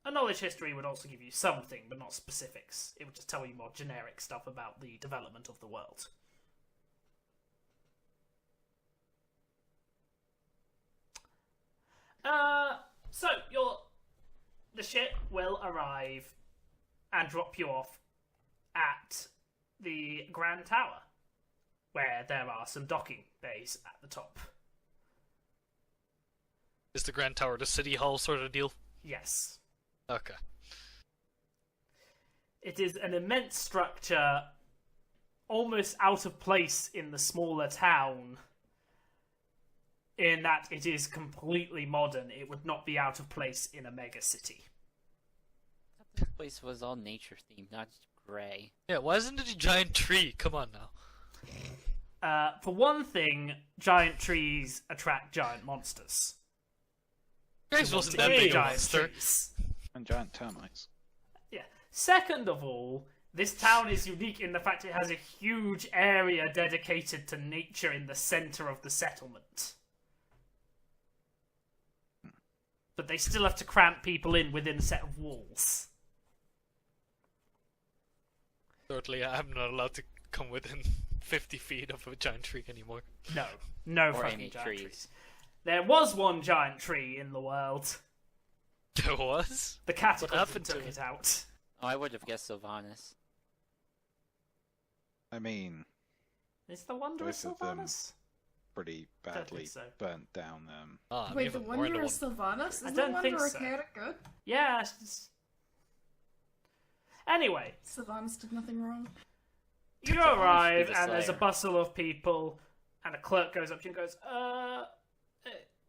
A knowledge history would also give you something, but not specifics. It would just tell you more generic stuff about the development of the world. So the ship will arrive and drop you off at the Grand Tower, where there are some docking bays at the top. Is the Grand Tower the city hall sort of deal? Yes. Okay. It is an immense structure, almost out of place in the smaller town, in that it is completely modern. It would not be out of place in a mega city. This place was all nature themed, not just grey. Yeah, why isn't it a giant tree? Come on now. For one thing, giant trees attract giant monsters. Graves wasn't that big a Giant monster. trees. And giant termites. Yeah. Second of all, this town is unique in the fact it has a huge area dedicated to nature in the center of the settlement. But they still have to cramp people in within a set of walls. Thirdly, I'm not allowed to come within 50 feet of a giant tree anymore. No Or fucking any giant trees. trees. There was one giant tree in the world. There was? The cataclysm happened to took it? it out. Oh, I would have guessed Sylvanas. I mean, Is the Wanderer Both of them. Sylvanas? pretty Don't badly think so. burnt down. Ah, Wait, the even more in Wanderer the is Sylvanas? I Is don't the think Wanderer so. chaotic good? Yeah. Anyway, Sylvanas did nothing wrong. you Sylvanas arrive be the and there's a Slayer. bustle of people, and a clerk goes up to you and goes,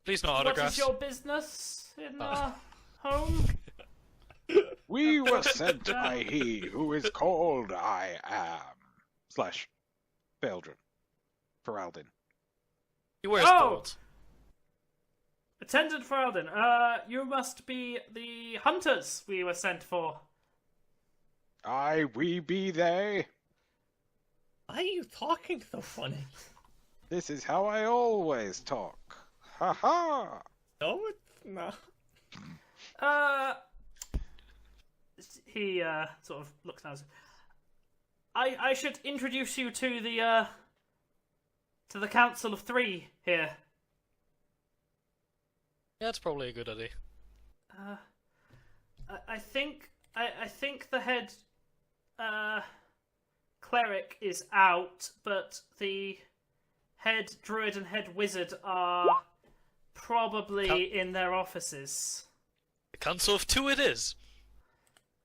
Please no what autographs. is your business in Oh. home? We were sent by he who is called I am. / Beldrin. Feraldin. He wears Oh! gold. Attendant Feraldin, you must be the hunters we were sent for. I we be they. Why are you talking so funny? This is how I always talk. Ha ha! No, it's not. He sort of looks down. I should introduce you to the Council of Three here. Yeah, that's probably a good idea. I think the head cleric is out, but the head druid and head wizard are probably in their offices. The Council of Two it is.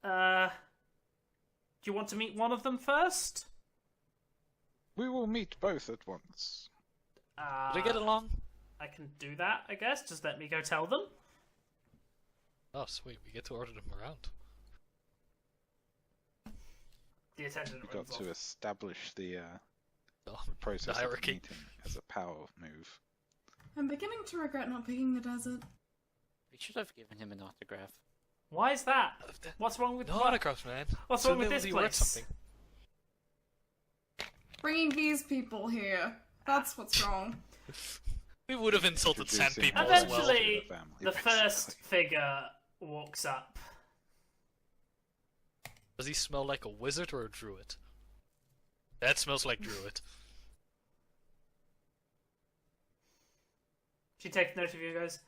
Do you want to meet one of them first? We will meet both at once. Do they get along? I can do that, I guess. Just let me go tell them. Oh, sweet. We get to order them around. The attendant We runs got off. to establish the Oh, process of the hierarchy. meeting as a power move. I'm beginning to regret not picking the desert. We should have given him an autograph. Why is that? What's wrong with No autographs, man. What's So wrong with they this would be worth place? something. Bringing these people here. That's what's wrong. We would have insulted sand Introducing people more as well. Eventually, to the family, The first basically. figure walks up. Does he smell like a wizard or a druid? That smells like druid. She takes note of you and goes,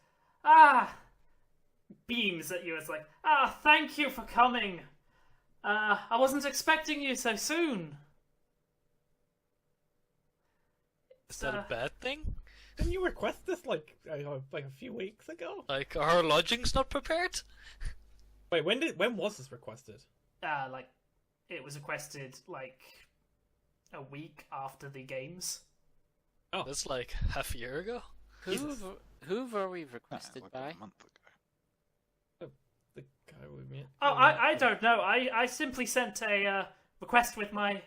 beams at you. It's like, thank you for coming. I wasn't expecting you so soon. Is that a bad thing? Didn't you request this like a few weeks ago? Like, are our lodgings not prepared? Wait, when was this requested? It was requested, a week after the games. Oh, That's like half a year ago. Who were we Nah, requested like by? a month ago. the guy we met. Oh, I don't know. I simply sent a request with my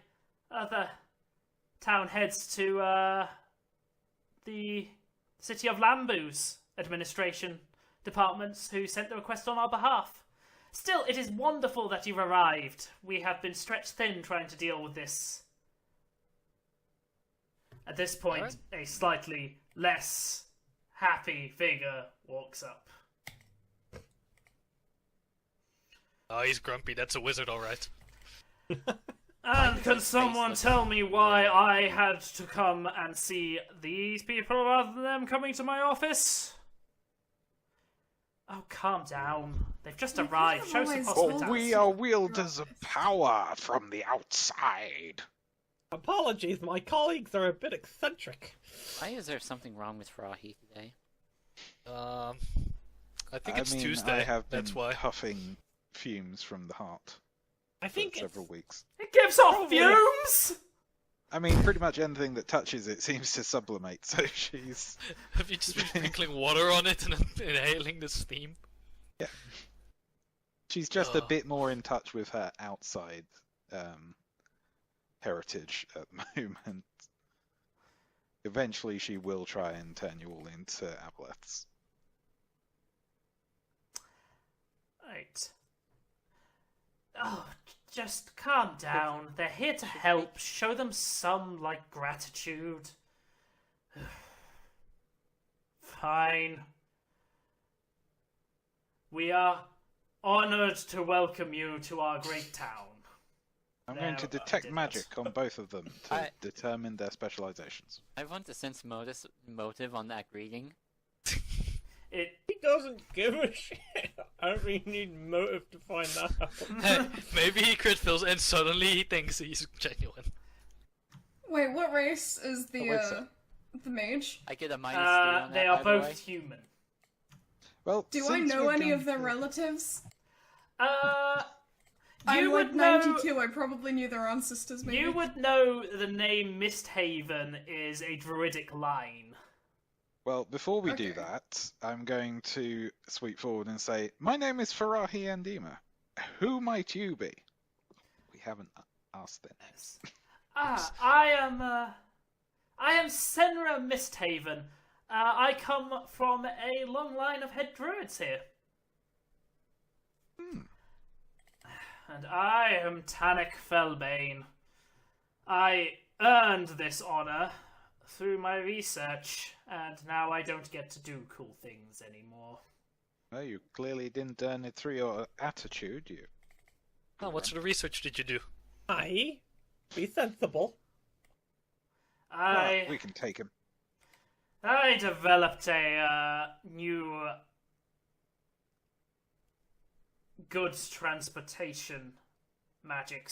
other town heads to the City of Lambu's administration departments, who sent the request on our behalf. Still, it is wonderful that you've arrived. We have been stretched thin trying to deal with this At this point, Alright. a slightly less happy figure walks up. Oh, he's grumpy. That's a wizard, alright. And can someone tell me why I had to come and see these people rather than them coming to my office? Oh, calm down. They've just We could arrived. have Show some always hospitality. told We are wielders of power from the outside. Apologies, my colleagues are a bit eccentric. Why is there something wrong with Farahi today? I think it's mean, Tuesday. I have been That's why. huffing fumes from the heart I for think several it's... weeks. It gives off Probably. fumes! I mean, pretty much anything that touches it seems to sublimate, so she's... Have you just been sprinkling water on it and inhaling the steam? She's just a Ugh. bit more in touch with her outside heritage at the moment. Eventually she will try and turn you all into aboleths. Right. Oh, just calm down. They're here to help. Show them some, gratitude. Fine. We are honored to welcome you to our great town. I'm going to No, I detect didn't. magic on both of them to I- determine their specializations. I want to sense motive on that greeting. It He doesn't give a shit. I don't really need motive to find that out. Hey, maybe he crit fails and suddenly he thinks he's genuine. Wait, what race is Oh, wait, so- the mage? I get a -3 on that, they are by the way. both human. Well, Do I since know we've any gone of their through- relatives? You I'm would like know. 92, I probably knew their ancestors, maybe. You would know the name Misthaven is a druidic line. Well, before we do Okay. that, I'm going to sweep forward and say, my name is Farahi Andima. Who might you be? We haven't asked their names. I am Senra Misthaven. I come from a long line of head druids here. And I am Tannic Felbane. I earned this honor through my research, and now I don't get to do cool things anymore. Well, you clearly didn't earn it through your attitude, you. Oh, what sort of research did you do? Aye. Be sensible. Well, we can take him. I developed a new goods transportation magic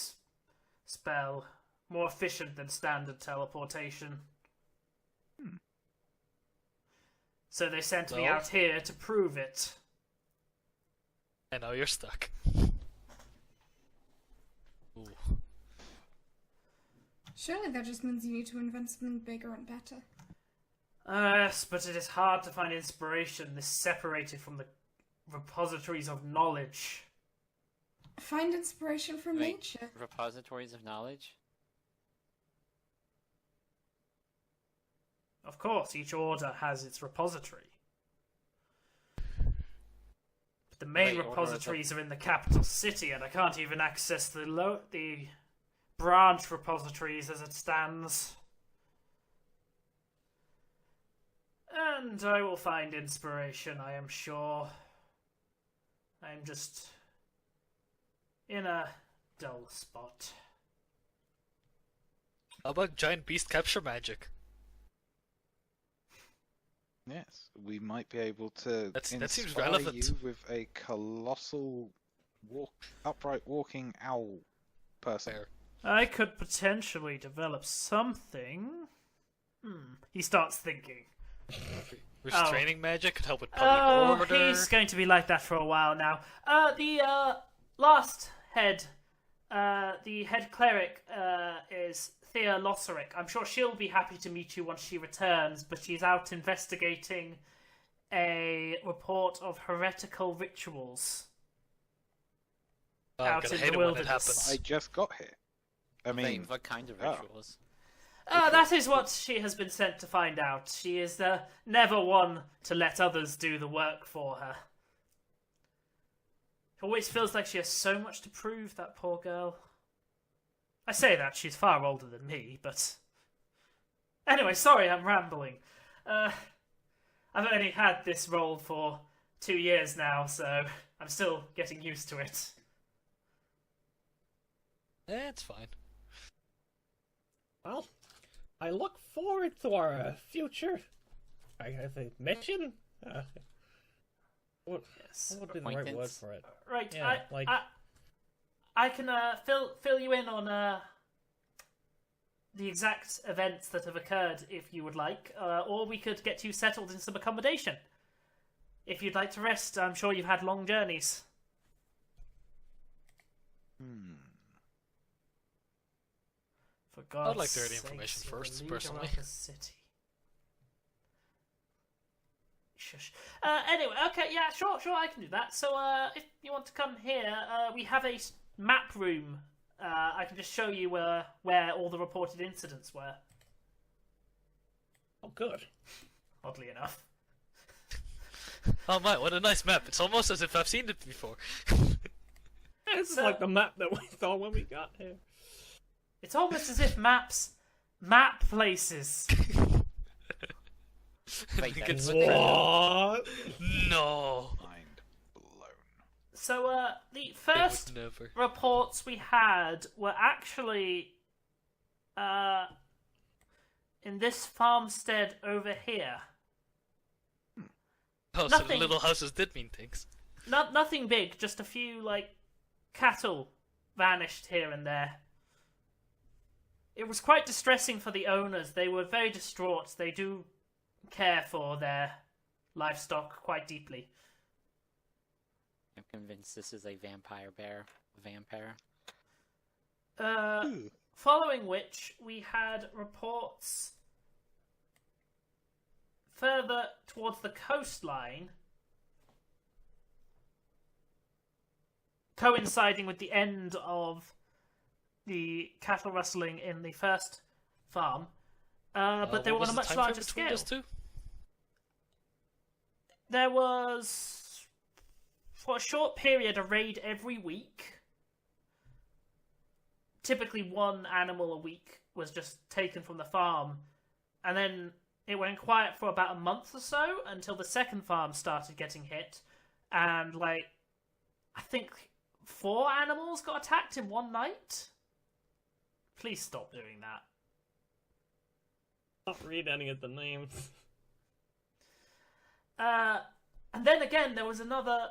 spell, more efficient than standard teleportation. So they sent me Well? out here to prove it. And now you're stuck. Ooh. Surely that just means you need to invent something bigger and better. Yes, but it is hard to find inspiration this separated from the repositories of knowledge. Find inspiration from Wait. nature. Repositories of knowledge? Of course, each order has its repository. But the main Wait, order is repositories are in the capital city, and I can't even access the branch repositories as it stands. And I will find inspiration, I am sure. I'm just in a dull spot. How about giant beast capture magic? Yes, we might be able to That seems inspire relevant. you with a colossal upright walking owl person. Fair. I could potentially develop something. He starts thinking. Restraining magic could help with public order. He's going to be like that for a while now. The last head, the head cleric, is Thea Losserick. I'm sure she'll be happy to meet you once she returns, but she's out investigating a report of heretical rituals Oh, I'm out gonna in hate the it when it wilderness. happens. I just got here. I mean, What kind of oh. rituals? That is what she has been sent to find out. She is never one to let others do the work for her. It always feels like she has so much to prove, that poor girl. I say that, she's far older than me, but... Anyway, sorry, I'm rambling. I've only had this role for 2 years now, so I'm still getting used to it. It's fine. Well, I look forward to our future. I think mission. What would be the right word Acquaintance. for it? Right, Yeah, I can fill you in on the exact events that have occurred if you would like, or we could get you settled in some accommodation. If you'd like to rest, I'm sure you've had long journeys. For God's I'd like to hear the sakes, information you're the first, leader personally. of the city. Shush. Anyway, okay, yeah, sure, I can do that. So, if you want to come here, we have a map room. I can just show you where all the reported incidents were. Oh, good. Oddly enough. Oh my, what a nice map. It's almost as if I've seen it before. This is So- like the map that we saw when we got here. It's almost as if maps map places. Wait, Think that's it's- What? No. Mind blown. So, the They first would never. reports we had were actually in this farmstead over here. Oh, so the Nothing. little houses did mean things. Nothing big, just a few cattle vanished here and there. It was quite distressing for the owners. They were very distraught. They do care for their livestock quite deeply. I'm convinced this is a vampire bear. Vampire. Following which, we had reports further towards the coastline, coinciding with the end of the cattle rustling in the first farm, but they were What on a was the much time frame larger between scale. those two? There was, for a short period, a raid every week. Typically, one animal a week was just taken from the farm, and then it went quiet for about a month or so until the second farm started getting hit, and I think 4 animals got attacked in one night. Please stop doing that. Not read any of the names. And then again, there was another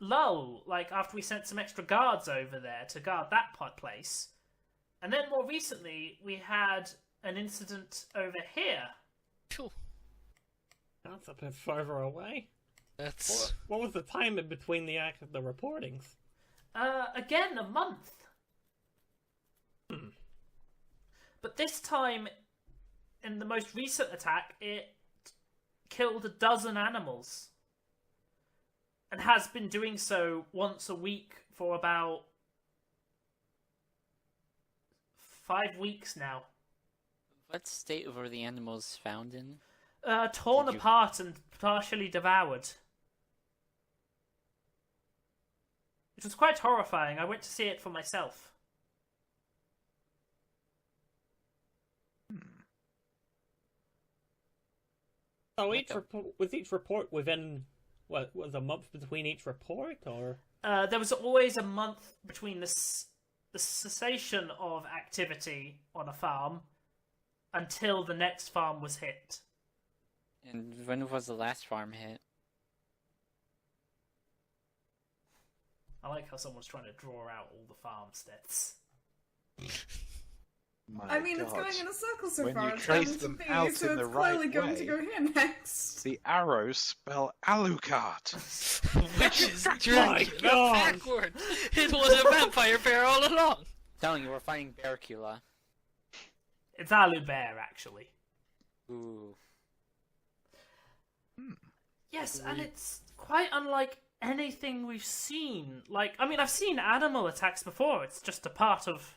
lull, after we sent some extra guards over there to guard that place. And then more recently, we had an incident over here. Phew. That's a bit further away. That's... What was the time in between the reportings? Again, a month. But this time, in the most recent attack, it killed 12 animals. And has been doing so once a week for about 5 weeks now. What state were the animals found in? Torn Did you- apart and partially devoured. It was quite horrifying. I went to see it for myself. So What was each report within, what, was a month between each report, or? There was always a month between the cessation of activity on a farm until the next farm was hit. And when was the last farm hit? I like how someone's trying to draw out all the farmsteads. My I mean, it's God. going in a circle so When far. you It's trace happened to them be, out so in the it's clearly right going to way- go here next. The arrows spell Alucard. Which is My Dracula God. backwards. It was a vampire bear all along. Telling you, we're fighting Barracula. It's Alu Bear, actually. Ooh. Yes, and it's quite unlike anything we've seen. I've seen animal attacks before. It's just a part of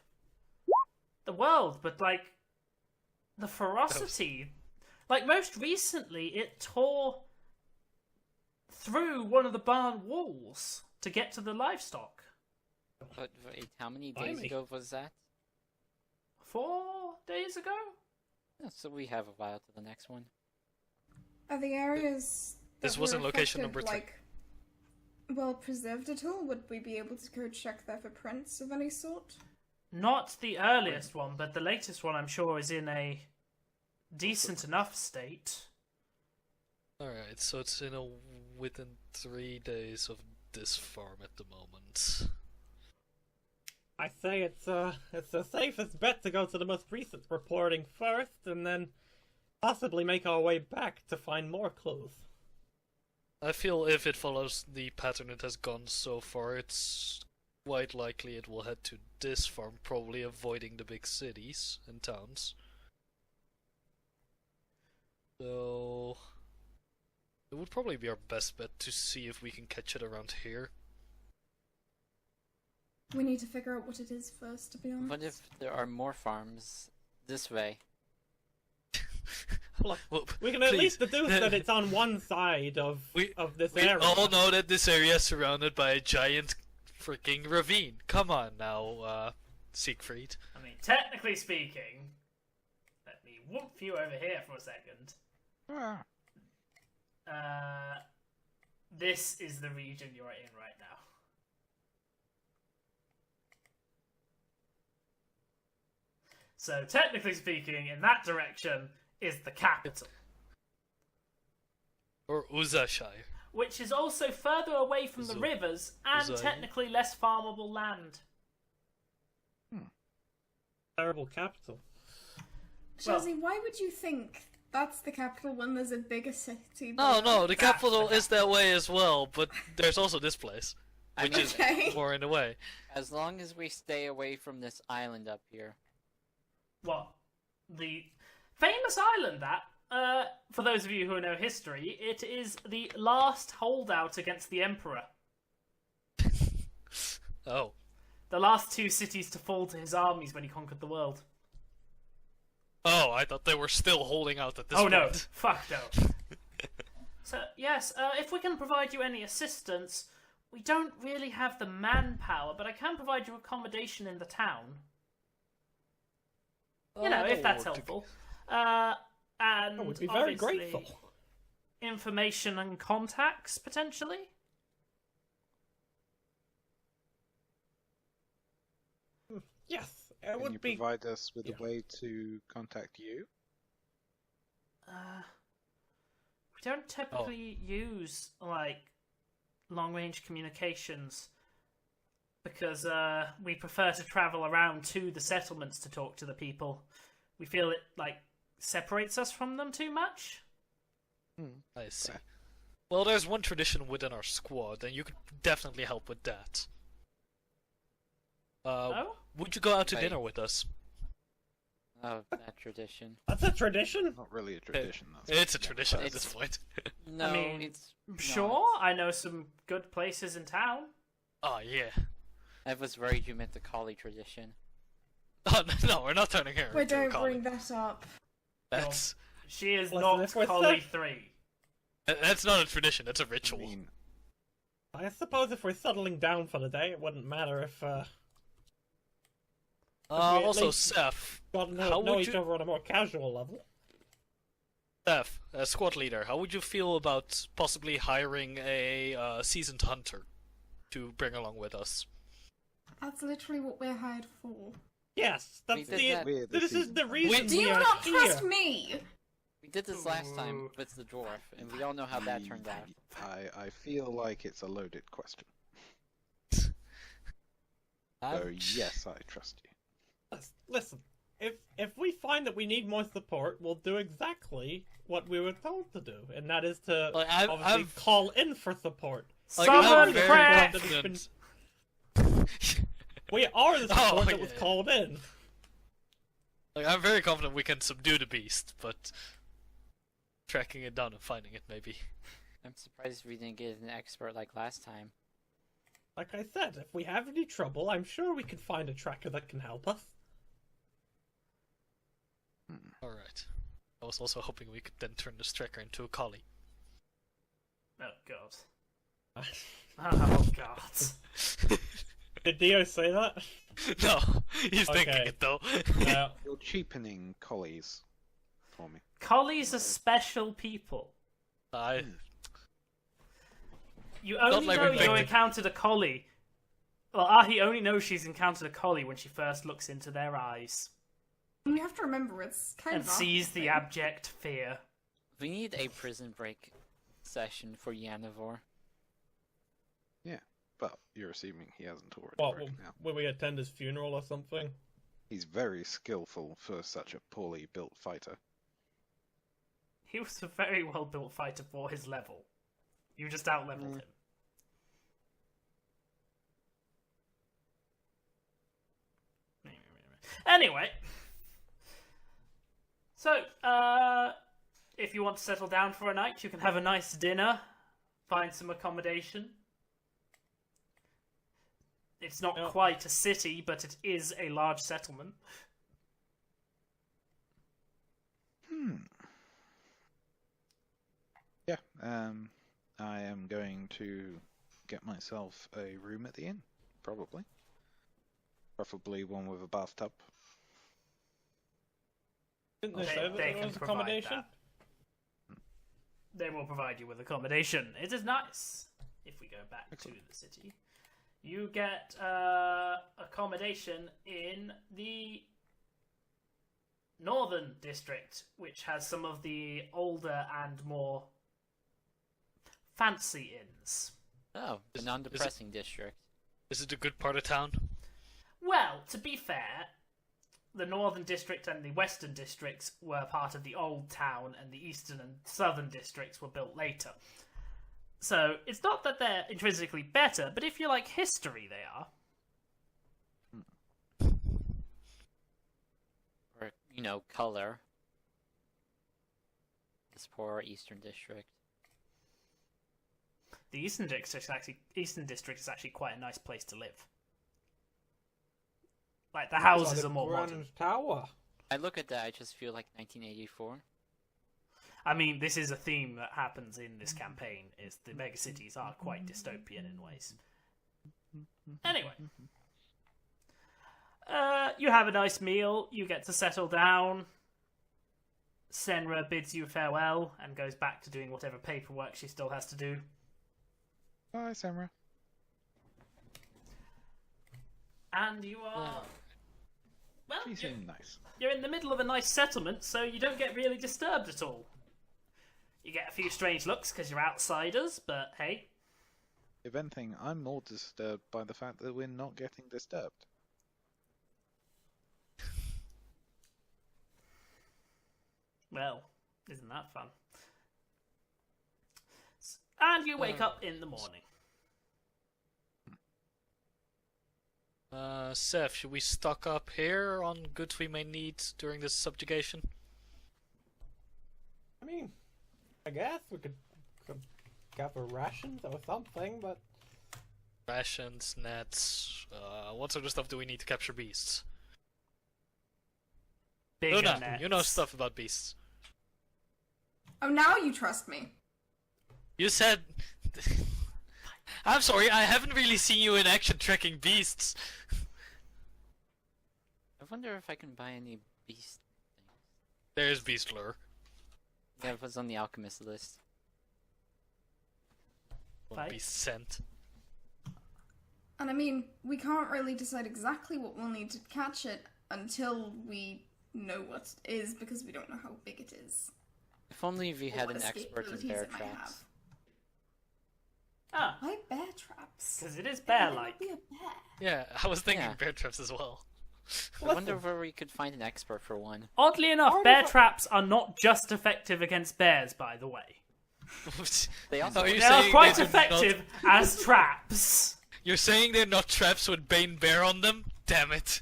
the world, but the ferocity. Most recently, it tore through one of the barn walls to get to the livestock. But wait, how many days Blimey. ago was that? 4 days ago? So we have a while to the next one. Are the areas This that wasn't were location affected, number 3. like, well preserved at all? Would we be able to go check there for prints of any sort? Not the earliest one, but the latest one I'm sure is in a decent enough state. Alright, so it's within 3 days of this farm at the moment. I say it's the safest bet to go to the most recent reporting first, and then possibly make our way back to find more clues. I feel if it follows the pattern it has gone so far, it's quite likely it will head to this farm, probably avoiding the big cities and towns. So it would probably be our best bet to see if we can catch it around here. We need to figure out what it is first, to be honest. What if there are more farms this way? Look, Well, we can at please. least deduce that it's on one side of this We area. all know that this area is surrounded by a giant freaking ravine. Come on now, Siegfried. I mean, technically speaking, let me whoop you over here for a second. Ah, This is the region you're in right now. So, technically speaking, in that direction is the capital, Or Uzashire. which is also further away from the Uzo- rivers and Uzai. technically less farmable land. Terrible capital. Chelsea, why would you think that's the capital when there's a bigger city? No, below? no, the capital is that way as well, but there's also this place, I which mean, is Okay. more in the way. as long as we stay away from this island up here. What? The famous island that, for those of you who know history, it is the last holdout against the Emperor. Oh. The last 2 cities to fall to his armies when he conquered the world. Oh, I thought they were still holding out at this Oh point. no, fuck no. So, yes, if we can provide you any assistance, we don't really have the manpower, but I can provide you accommodation in the town. You know, if that's helpful. And I would be very obviously, grateful. information and contacts, potentially? Yes, it can you would be. provide us with Yeah. a way to contact you? We don't typically use, like, long-range communications because we prefer to travel around to the settlements to talk to the people. We feel it, like, separates us from them too much. I see. Well, there's one tradition within our squad, and you could definitely help with that. Oh? Would you go out to Wait. dinner with us? Of that tradition. That's a tradition. Not really a tradition. That's It's a tradition at It's- this point. No, mean, it's Sure, I know some good places in town. Oh, yeah. I was worried you meant the collie tradition. Oh, no, we're not turning her Wait, into a don't collie. bring that up. That's, She is Listen, not if we're Collie set- 3. that's not a tradition, that's a I ritual. mean, I suppose if we're settling down for the day, it wouldn't matter if we at Also, least- Seth, got to How know would each you- other on a more casual level. Seth, squad leader, how would you feel about possibly hiring a seasoned hunter to bring along with us? That's literally what we're hired for. Yes, We that's did the. that. We're the This is the seasoned reason Do we you are not here. trust me? We did this last time Ooh. with the dwarf, and we all know how that turned out. I feel like it's a loaded question. Um, So yes, I trust you. Listen, if we find that we need more support, we'll do exactly what we were told to do, and that is to Like, obviously I'm- call in for support. Like, Summon I'm very crack! confident. We are the support Oh, that was yeah. called in. Like, I'm very confident we can subdue the beast, but tracking it down and finding it, maybe. I'm surprised we didn't get an expert like last time. Like I said, if we have any trouble, I'm sure we can find a tracker that can help us. Alright. I was also hoping we could then turn this tracker into a collie. Oh, God. Oh, God. Did Dio say that? No, he's thinking Okay. it though. No. You're cheapening collies for me. Collies are special people. I You only like know when you Victor- encountered a collie. Well, Ahi only knows she's encountered a collie when she first looks into their eyes You have to remember, it's kind and of sees the awkward. abject fear. We need a prison break session for Yanivore. Yeah, but you're assuming he hasn't already What, broken out. will we attend his funeral or something? He's very skillful for such a poorly built fighter. He was a very well built fighter for his level. You just out-leveled him. Anyway. So, if you want to settle down for a night, you can have a nice dinner, find some accommodation. It's not Yeah. quite a city, but it is a large settlement. Yeah, I am going to get myself a room at the inn, probably. Preferably one with a bathtub. Didn't they They- say that they there can was provide accommodation? that. They will provide you with accommodation. It is nice. If we go back to the city, you get accommodation in the northern district, which has some of the older and more fancy inns. Oh, the Is- non-depressing district. is it a good part of town? Well, to be fair, the northern district and the western districts were part of the old town, and the eastern and southern districts were built later. So it's not that they're intrinsically better, but if you like history, they are. Or, color. This poor Eastern District. The eastern district is actually quite a nice place to live. Like the houses Like are more Grand modern. Tower. I look at that, I just feel like 1984. I mean, this is a theme that happens in this campaign: is the megacities are quite dystopian in ways. Anyway, you have a nice meal. You get to settle down. Senra bids you farewell and goes back to doing whatever paperwork she still has to do. Bye, Samra. And you are... Well, She seemed nice. you're in the middle of a nice settlement, so you don't get really disturbed at all. You get a few strange looks because you're outsiders, but hey. If anything, I'm more disturbed by the fact that we're not getting disturbed. Well, isn't that fun? And you wake up in the morning. Seth, should we stock up here on goods we may need during this subjugation? I mean, I guess we could gather rations or something, but Rations, nets, what sort of stuff do we need to capture beasts? Bigger Luna, nets. you know stuff about beasts. Oh, now you trust me. You said... I'm sorry, I haven't really seen you in action tracking beasts. I wonder if I can buy any beast things. There's beast lure. Yeah, it was on the alchemist list. One beast scent. And I mean, we can't really decide exactly what we'll need to catch it until we know what it is, because we don't know how big it is. If only we or had what an expert in escapabilities bear it might traps. have. Ah, Why bear traps? because it is It might bear-like. not be a bear. Yeah, I was thinking Yeah. bear traps as well. I wonder where we could find an expert for one. Oddly enough, Part bear of it- traps are not just effective against bears, by the way. They also Are you They are saying quite they do not- effective as traps. You're saying they're not traps with Bane Bear on them? Damn it.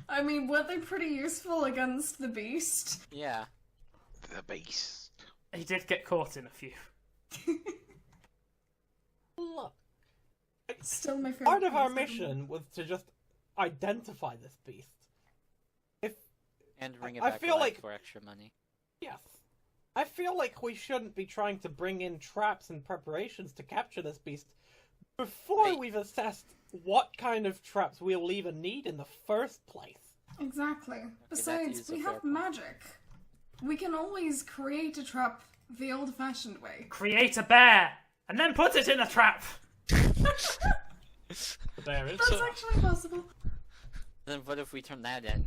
I mean, weren't they pretty useful against the beast? Yeah. The beast. He did get caught in a few. look, Still my favorite. part of our beast. mission was to just identify this beast. And bring it I back feel alive like- for extra money. Yes. I feel like we shouldn't be trying to bring in traps and preparations to capture this beast before Wait. we've assessed what kind of traps we'll even need in the first place. Exactly. Besides, is a we fair have point. magic. we can always create a trap the old-fashioned way. Create a bear and then put it in a trap. There is. That's actually possible. Then what if we turn that in?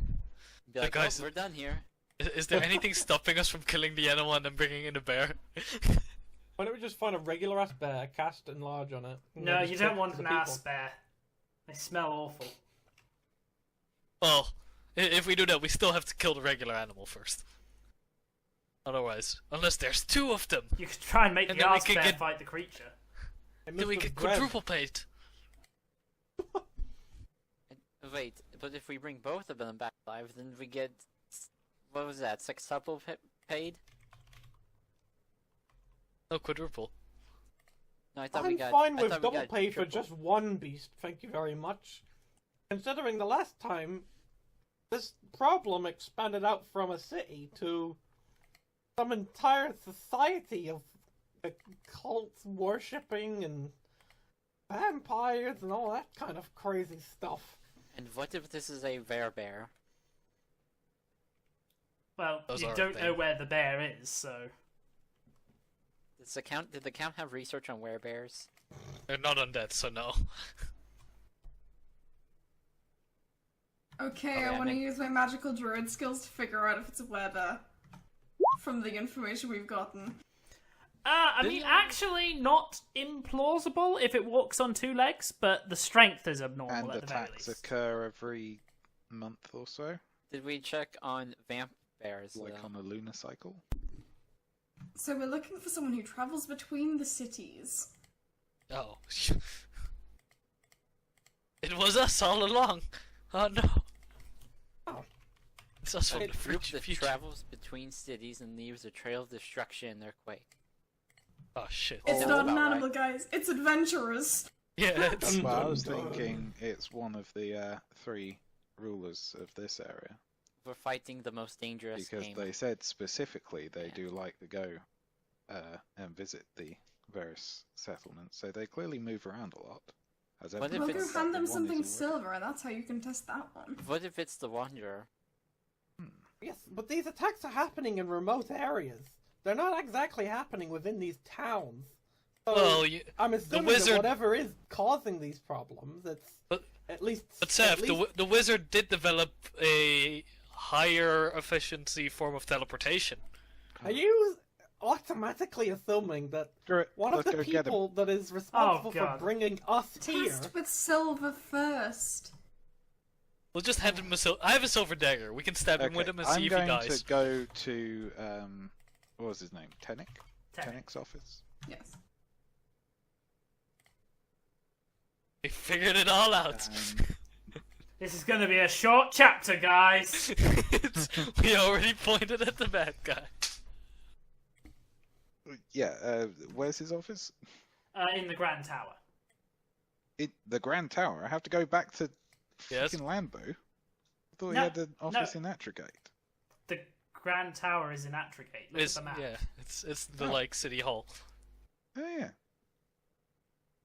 Be like, guys- oh, we're done here. Is there anything stopping us from killing the animal and then bringing in a bear? Why don't we just find a regular ass bear, cast enlarge on it? and No, then just you cook don't want for an the ass people? bear. They smell awful. Well, if we do that, we still have to kill the regular animal first. Otherwise, unless there's two of them, You could try and make And the then we ass could bear get- fight the creature. Hey, then we Mr. get Brev, quadruple paid. Wait, but if we bring both of them back alive, then we get... What was that? Sextuple paid? No, quadruple. No, I thought we I'm got... fine I with thought we double got pay for triple. just one beast, thank you very much. Considering the last time, this problem expanded out from a city to some entire society of cults worshipping and vampires and all that kind of crazy stuff. And what if this is a bear? Well, Those you are a don't know thing. where the bear is, so... Did the count have research on werebears? They're not undead, so no. Okay, Okay, I I want to mean- use my magical druid skills to figure out if it's a werebear. From the information we've gotten. I mean, actually, not implausible if it walks on two legs, but the strength is abnormal And at the very attacks least. occur every month or so, Did we check on vampires? like though? on a lunar cycle. So we're looking for someone who travels between the cities. Oh. It was us all along. Oh no. Oh. It's us from A the group future. that travels between cities and leaves a trail of destruction in their wake. Oh shit. It's Sounds not an about animal, guys. It's adventurers. Yeah, it's... Well, I was Dun, dun, dun. thinking it's one of the three rulers of this area, We're fighting the most dangerous because game. they said specifically they Yeah. do like to go and visit the various settlements, so they clearly move around a lot. As What if We'll evidenced go it's- by hand the them one something is already- silver, and that's how you can test that one. What if it's the Wanderer? Yes, but these attacks are happening in remote areas. They're not exactly happening within these towns. So Well, I'm assuming wizard- that whatever is causing these problems, it's But- at least... But at Seth, least- the wizard did develop a higher efficiency form of teleportation. Are you automatically assuming that one of Let's the go get 'em. people that is responsible for God. bringing us here... Test with silver first. We'll just hand him a I have a silver dagger. We can stab him with him and see I'm if he going dies. to go to what was his name? Tennick? Tennick. Tennick's office. Yes. We figured it all out. This is gonna be a short chapter, guys. We already pointed at the bad guy. Yeah, where's his office? In the Grand Tower. The Grand Tower. I have to go back to Yes. fucking Lambo. I thought No, he had an office no. in Atrigate. The Grand Tower is in Atrigate. Look It's, at the map. yeah, it's the Oh. like city hall. Oh yeah.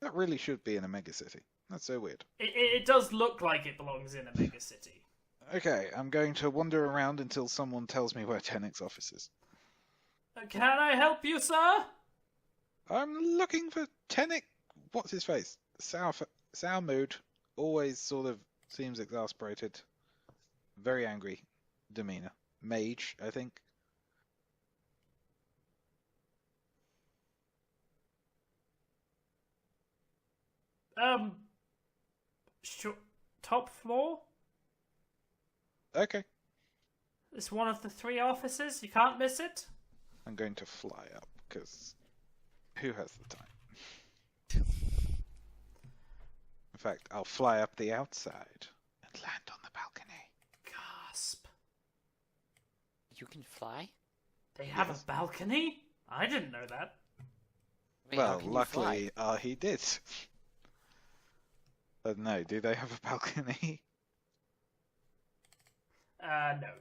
That really should be in a mega city. That's so weird. It does look like it belongs in a mega city. Okay, I'm going to wander around until someone tells me where Tennick's office is. Can I help you, sir? I'm looking for Tennick. What's his face? Sour mood. Always sort of seems exasperated. Very angry demeanor. Mage, I think. Top floor? Okay. It's one of the 3 offices. You can't miss it. I'm going to fly up, because who has the time? In fact, I'll fly up the outside and land on the balcony. Gasp. You can fly? They have Yes. a balcony? I didn't know that. Wait, how Well, can you luckily, fly? he did. No, do they have a balcony? No.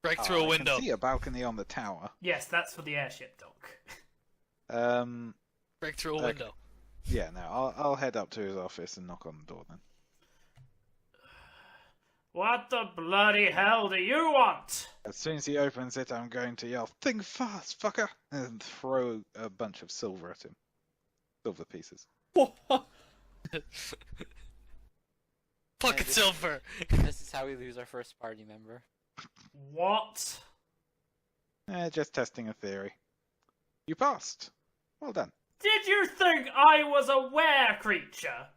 Break through a I window. can see a balcony on the tower. Yes, that's for the airship dock. Break through a Okay. window. Yeah, no, I'll head up to his office and knock on the door then. What the bloody hell do you want? As soon as he opens it, I'm going to yell, "Think fast, fucker!" and throw a bunch of silver at him. Silver pieces. Fucking silver! This is how we lose our first party member. What? Just testing a theory. You passed. Well done. Did you think I was a were creature?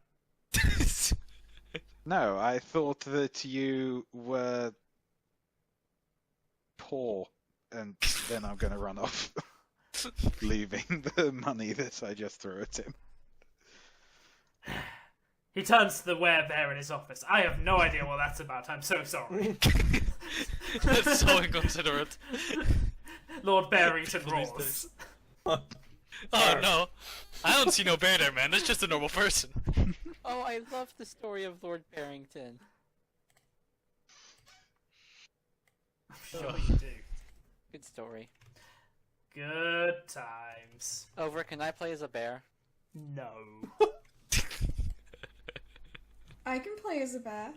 No, I thought that you were poor, and then I'm going to run off, leaving the money that I just threw at him. He turns to the werebear in his office. I have no idea what that's about. I'm so sorry. That's so inconsiderate. Lord Barrington roars. Oh no. I don't see no bear there, man. That's just a normal person. Oh, I love the story of Lord Barrington. I'm sure you do. Good story. Good times. Over, can I play as a bear? No. I can play as a bear.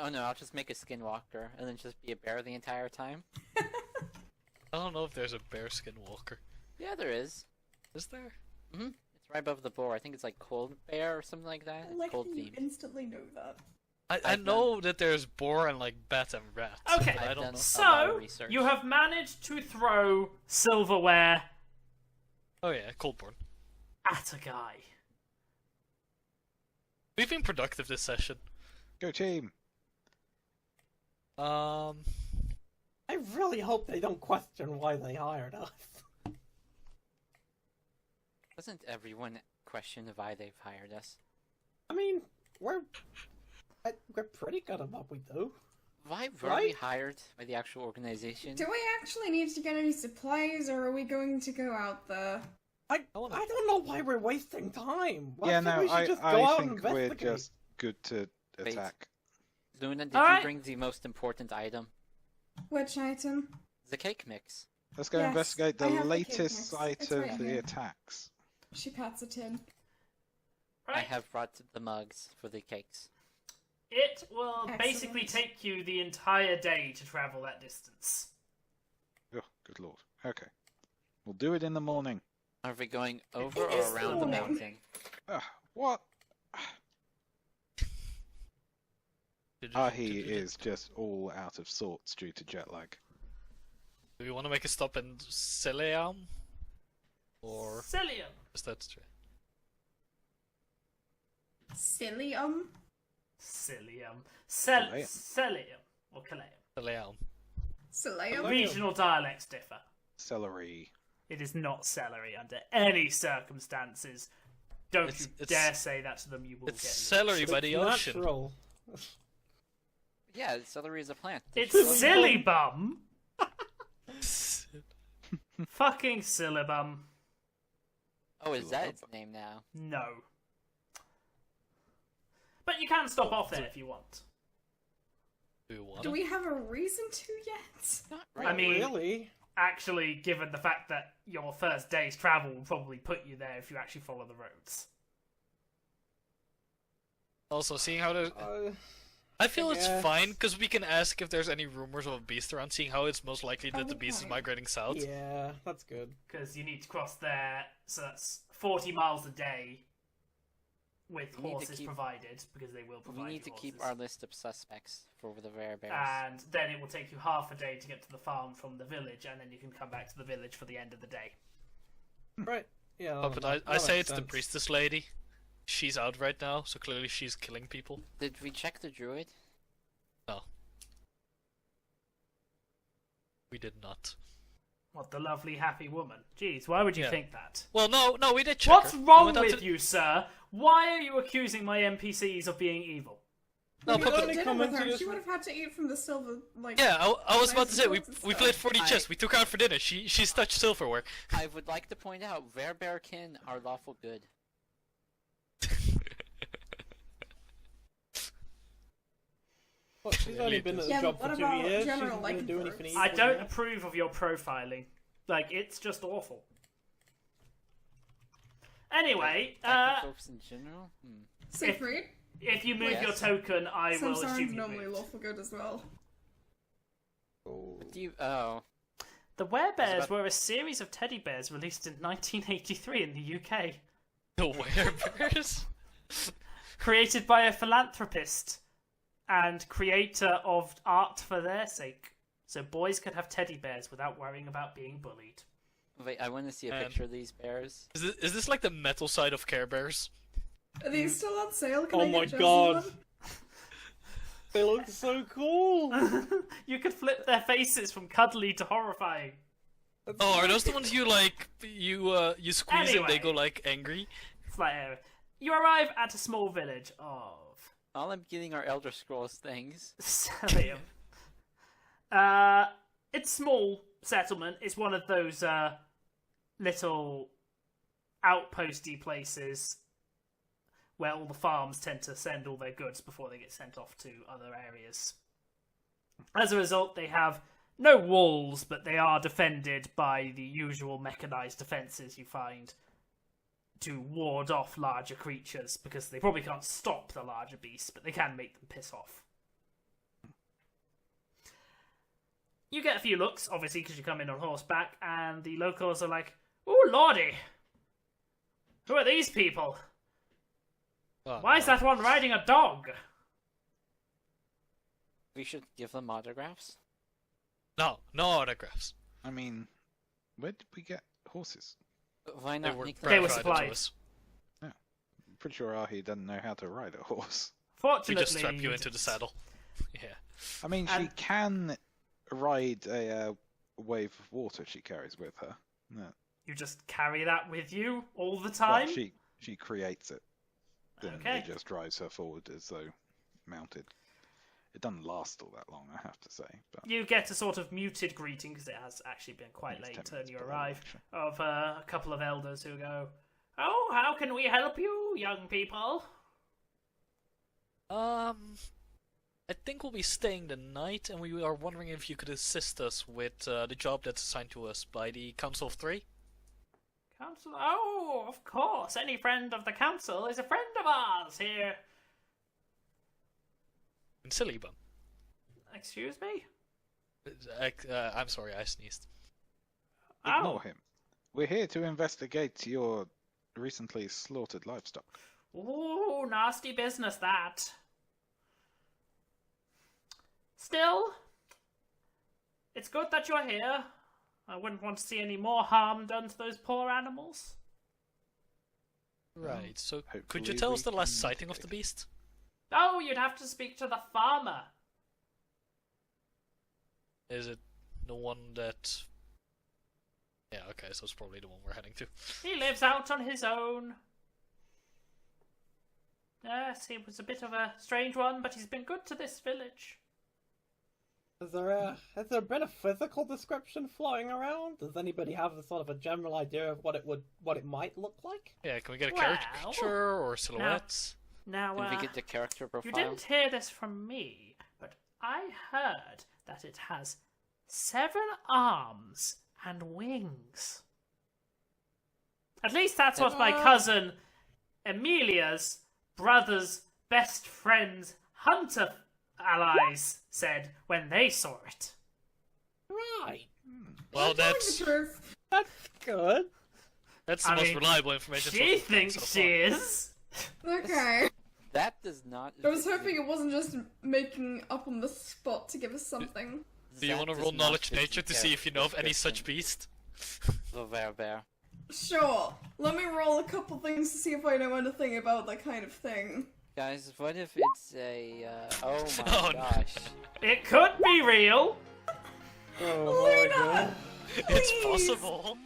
Oh no, I'll just make a skinwalker and then just be a bear the entire time. I don't know if there's a bear skinwalker. Yeah, there is. Is there? Mm-hmm. It's right above the boar. I think it's like cold bear or something like that. I like Cold how you themed. instantly know that. I know that there's boar and like bat and rat. Okay, but I I've don't done know. a lot of so research. you have managed to throw silverware Oh yeah, Coldborn. at a guy. We've been productive this session. Go team! I really hope they don't question why they hired us. Doesn't everyone question why they've hired us? I mean, we're pretty good at what we do. Why were we Right? hired by the actual organization? Do we actually need to get any supplies, or are we going to go out there? I don't know why we're wasting time. Yeah, think no, we should just go I out and think we're investigate. just good to Wait. attack. Luna, did Alright. you bring the most important item? Which item? The cake mix. Let's go Yes, investigate I the have the cake latest mix. site It's of right the here. attacks. She pats a tin. I Right? have brought the mugs for the cakes. It will basically Excellent. take you the entire day to travel that distance. Oh, good lord. Okay. We'll do it in the morning. Are we going over It is or around the morning. mountain? What? Do He is just all out of sorts due to jet lag. we want to make a stop in Celeam? Or Cilium. is that true? Cilium? Cilium. Cilium. Cilium. Or Calium. Celeum. Cilium? Regional dialects differ. Celery. It is not celery under any circumstances. Don't It's- you it's- dare say that to them, you will It's get celery by the It's ocean. natural. Yeah, celery is a plant. It's Silly silly bum. bum. Fucking silly bum. Oh, is that its name now? No. But you can stop off there if you want. Do we want Do to? we have a reason to yet? Not I mean, Really? actually, given the fact that your first day's travel will probably put you there if you actually follow the roads. Also, seeing how there's... I feel it's guess. fine, because we can ask if there's any rumors of a beast around, seeing how it's most likely that the beast is Okay. migrating south. Yeah, that's good. Because you need to cross there, so that's 40 miles a day with We need to horses keep- provided, because they will provide We need you to keep horses. our list of suspects for the rare bears. And then it will take you half a day to get to the farm from the village, and then you can come back to the village for the end of the day. Right. Yeah. Oh, but I say it's the priestess lady. She's out right now, so clearly she's killing people. Did we check the druid? No. We did not. What, the lovely, happy woman? Jeez, why would you Yeah. think that? Well, no, we did check What's her. We wrong went out with to- you, sir? Why are you accusing my NPCs of being evil? No, we but- had only dinner come with into her. this She would room- have had to eat from the silver, like... Yeah, I was about to say, we Nice played stuff. 40 chess, we took her out for dinner, she's touched silverware. I would like to point out, rare bearkin are lawful good. Well, she's only been at the Yeah, job but for what 2 about years. general She's gonna do lycanthropes? anything I evil don't yet. approve of your profiling. Like, it's just awful. Anyway, Lycanthropes in general? Siegfried? if you move Yes. your token, I Some will assume signs you normally moved. lawful good as well. Oh. What do you? Oh, The Werebears about- were a series of teddy bears released in 1983 in the UK, The werebears? created by a philanthropist and creator of art for their sake. So boys could have teddy bears without worrying about being bullied. wait, I want to see a picture of these bears. Is this like the metal side of Care Bears? Are these still on sale? Can Oh I my get Jesse god. one? They look so cool. You could flip their faces from cuddly to horrifying. Oh, are those the ones you like? You squeeze and they Anyway. go like angry? Slight error. You arrive at a small village of All I'm getting are Elder Scrolls things. Celium. It's small settlement. It's one of those little outposty places where all the farms tend to send all their goods before they get sent off to other areas. As a result, they have no walls, but they are defended by the usual mechanized defenses you find to ward off larger creatures, because they probably can't stop the larger beasts, but they can make them piss off. You get a few looks, obviously, because you come in on horseback, and the locals are like, "Ooh, lordy! Who are these people? Oh, Why is no. that one riding a dog?" We should give them autographs. No autographs. I mean, where did we get horses? Why They not were make They were them? provided supplied. to us. I'm pretty sure Ahi doesn't know how to ride a horse. We Fortunately, just strap you into the didn't. saddle. Yeah. I mean, she And- can ride a wave of water she carries with her. No. You just carry that with you all the Well, time? she creates it. Then Okay. it just drives her forward as though mounted. It doesn't last all that long, I have to say. But You get a sort of muted greeting, because it has actually been quite it's late 10 when minutes you below, arrive, actually. of a couple of elders who go, "Oh, how can we help you, young people?" I think we'll be staying the night, and we are wondering if you could assist us with the job that's assigned to us by the Council of Three. Council? Oh, of course. Any friend of the council is a friend of ours here. In Silibum. Excuse me? I'm sorry, I sneezed. Ignore Oh. him. We're here to investigate your recently slaughtered livestock. Ooh, nasty business, that. Still, it's good that you're here. I wouldn't want to see any more harm done to those poor animals. Right, so could hopefully you tell us we the last can sighting of the mitigate. beast? Oh, you'd have to speak to the farmer. Is it the one that... Yeah, okay, so it's probably the one we're heading to. He lives out on his own. Yes, he was a bit of a strange one, but he's been good to this village. Has there been a physical description floating around? Does anybody have a sort of a general idea of what it might look like? Yeah, can we get a Well, caricature or silhouettes? Now, Did we get the character profile? you didn't hear this from me, but I heard that it has 7 arms and wings. At least that's what my cousin Emilia's brother's best friend's hunter allies said when they saw it. Right. Well, I'm telling that's the truth. That's good. the I most mean, reliable information. so She far. thinks she is. Okay. That does not. I was hoping it wasn't just making up on the spot to give us something. Do you want to roll knowledge nature to see if you know of any such beast? The bear. Sure. Let me roll a couple things to see if I know anything about that kind of thing. Guys, what if it's a? Oh my Oh, no. gosh! It could be real. Oh my Luna! god. It's Please! possible.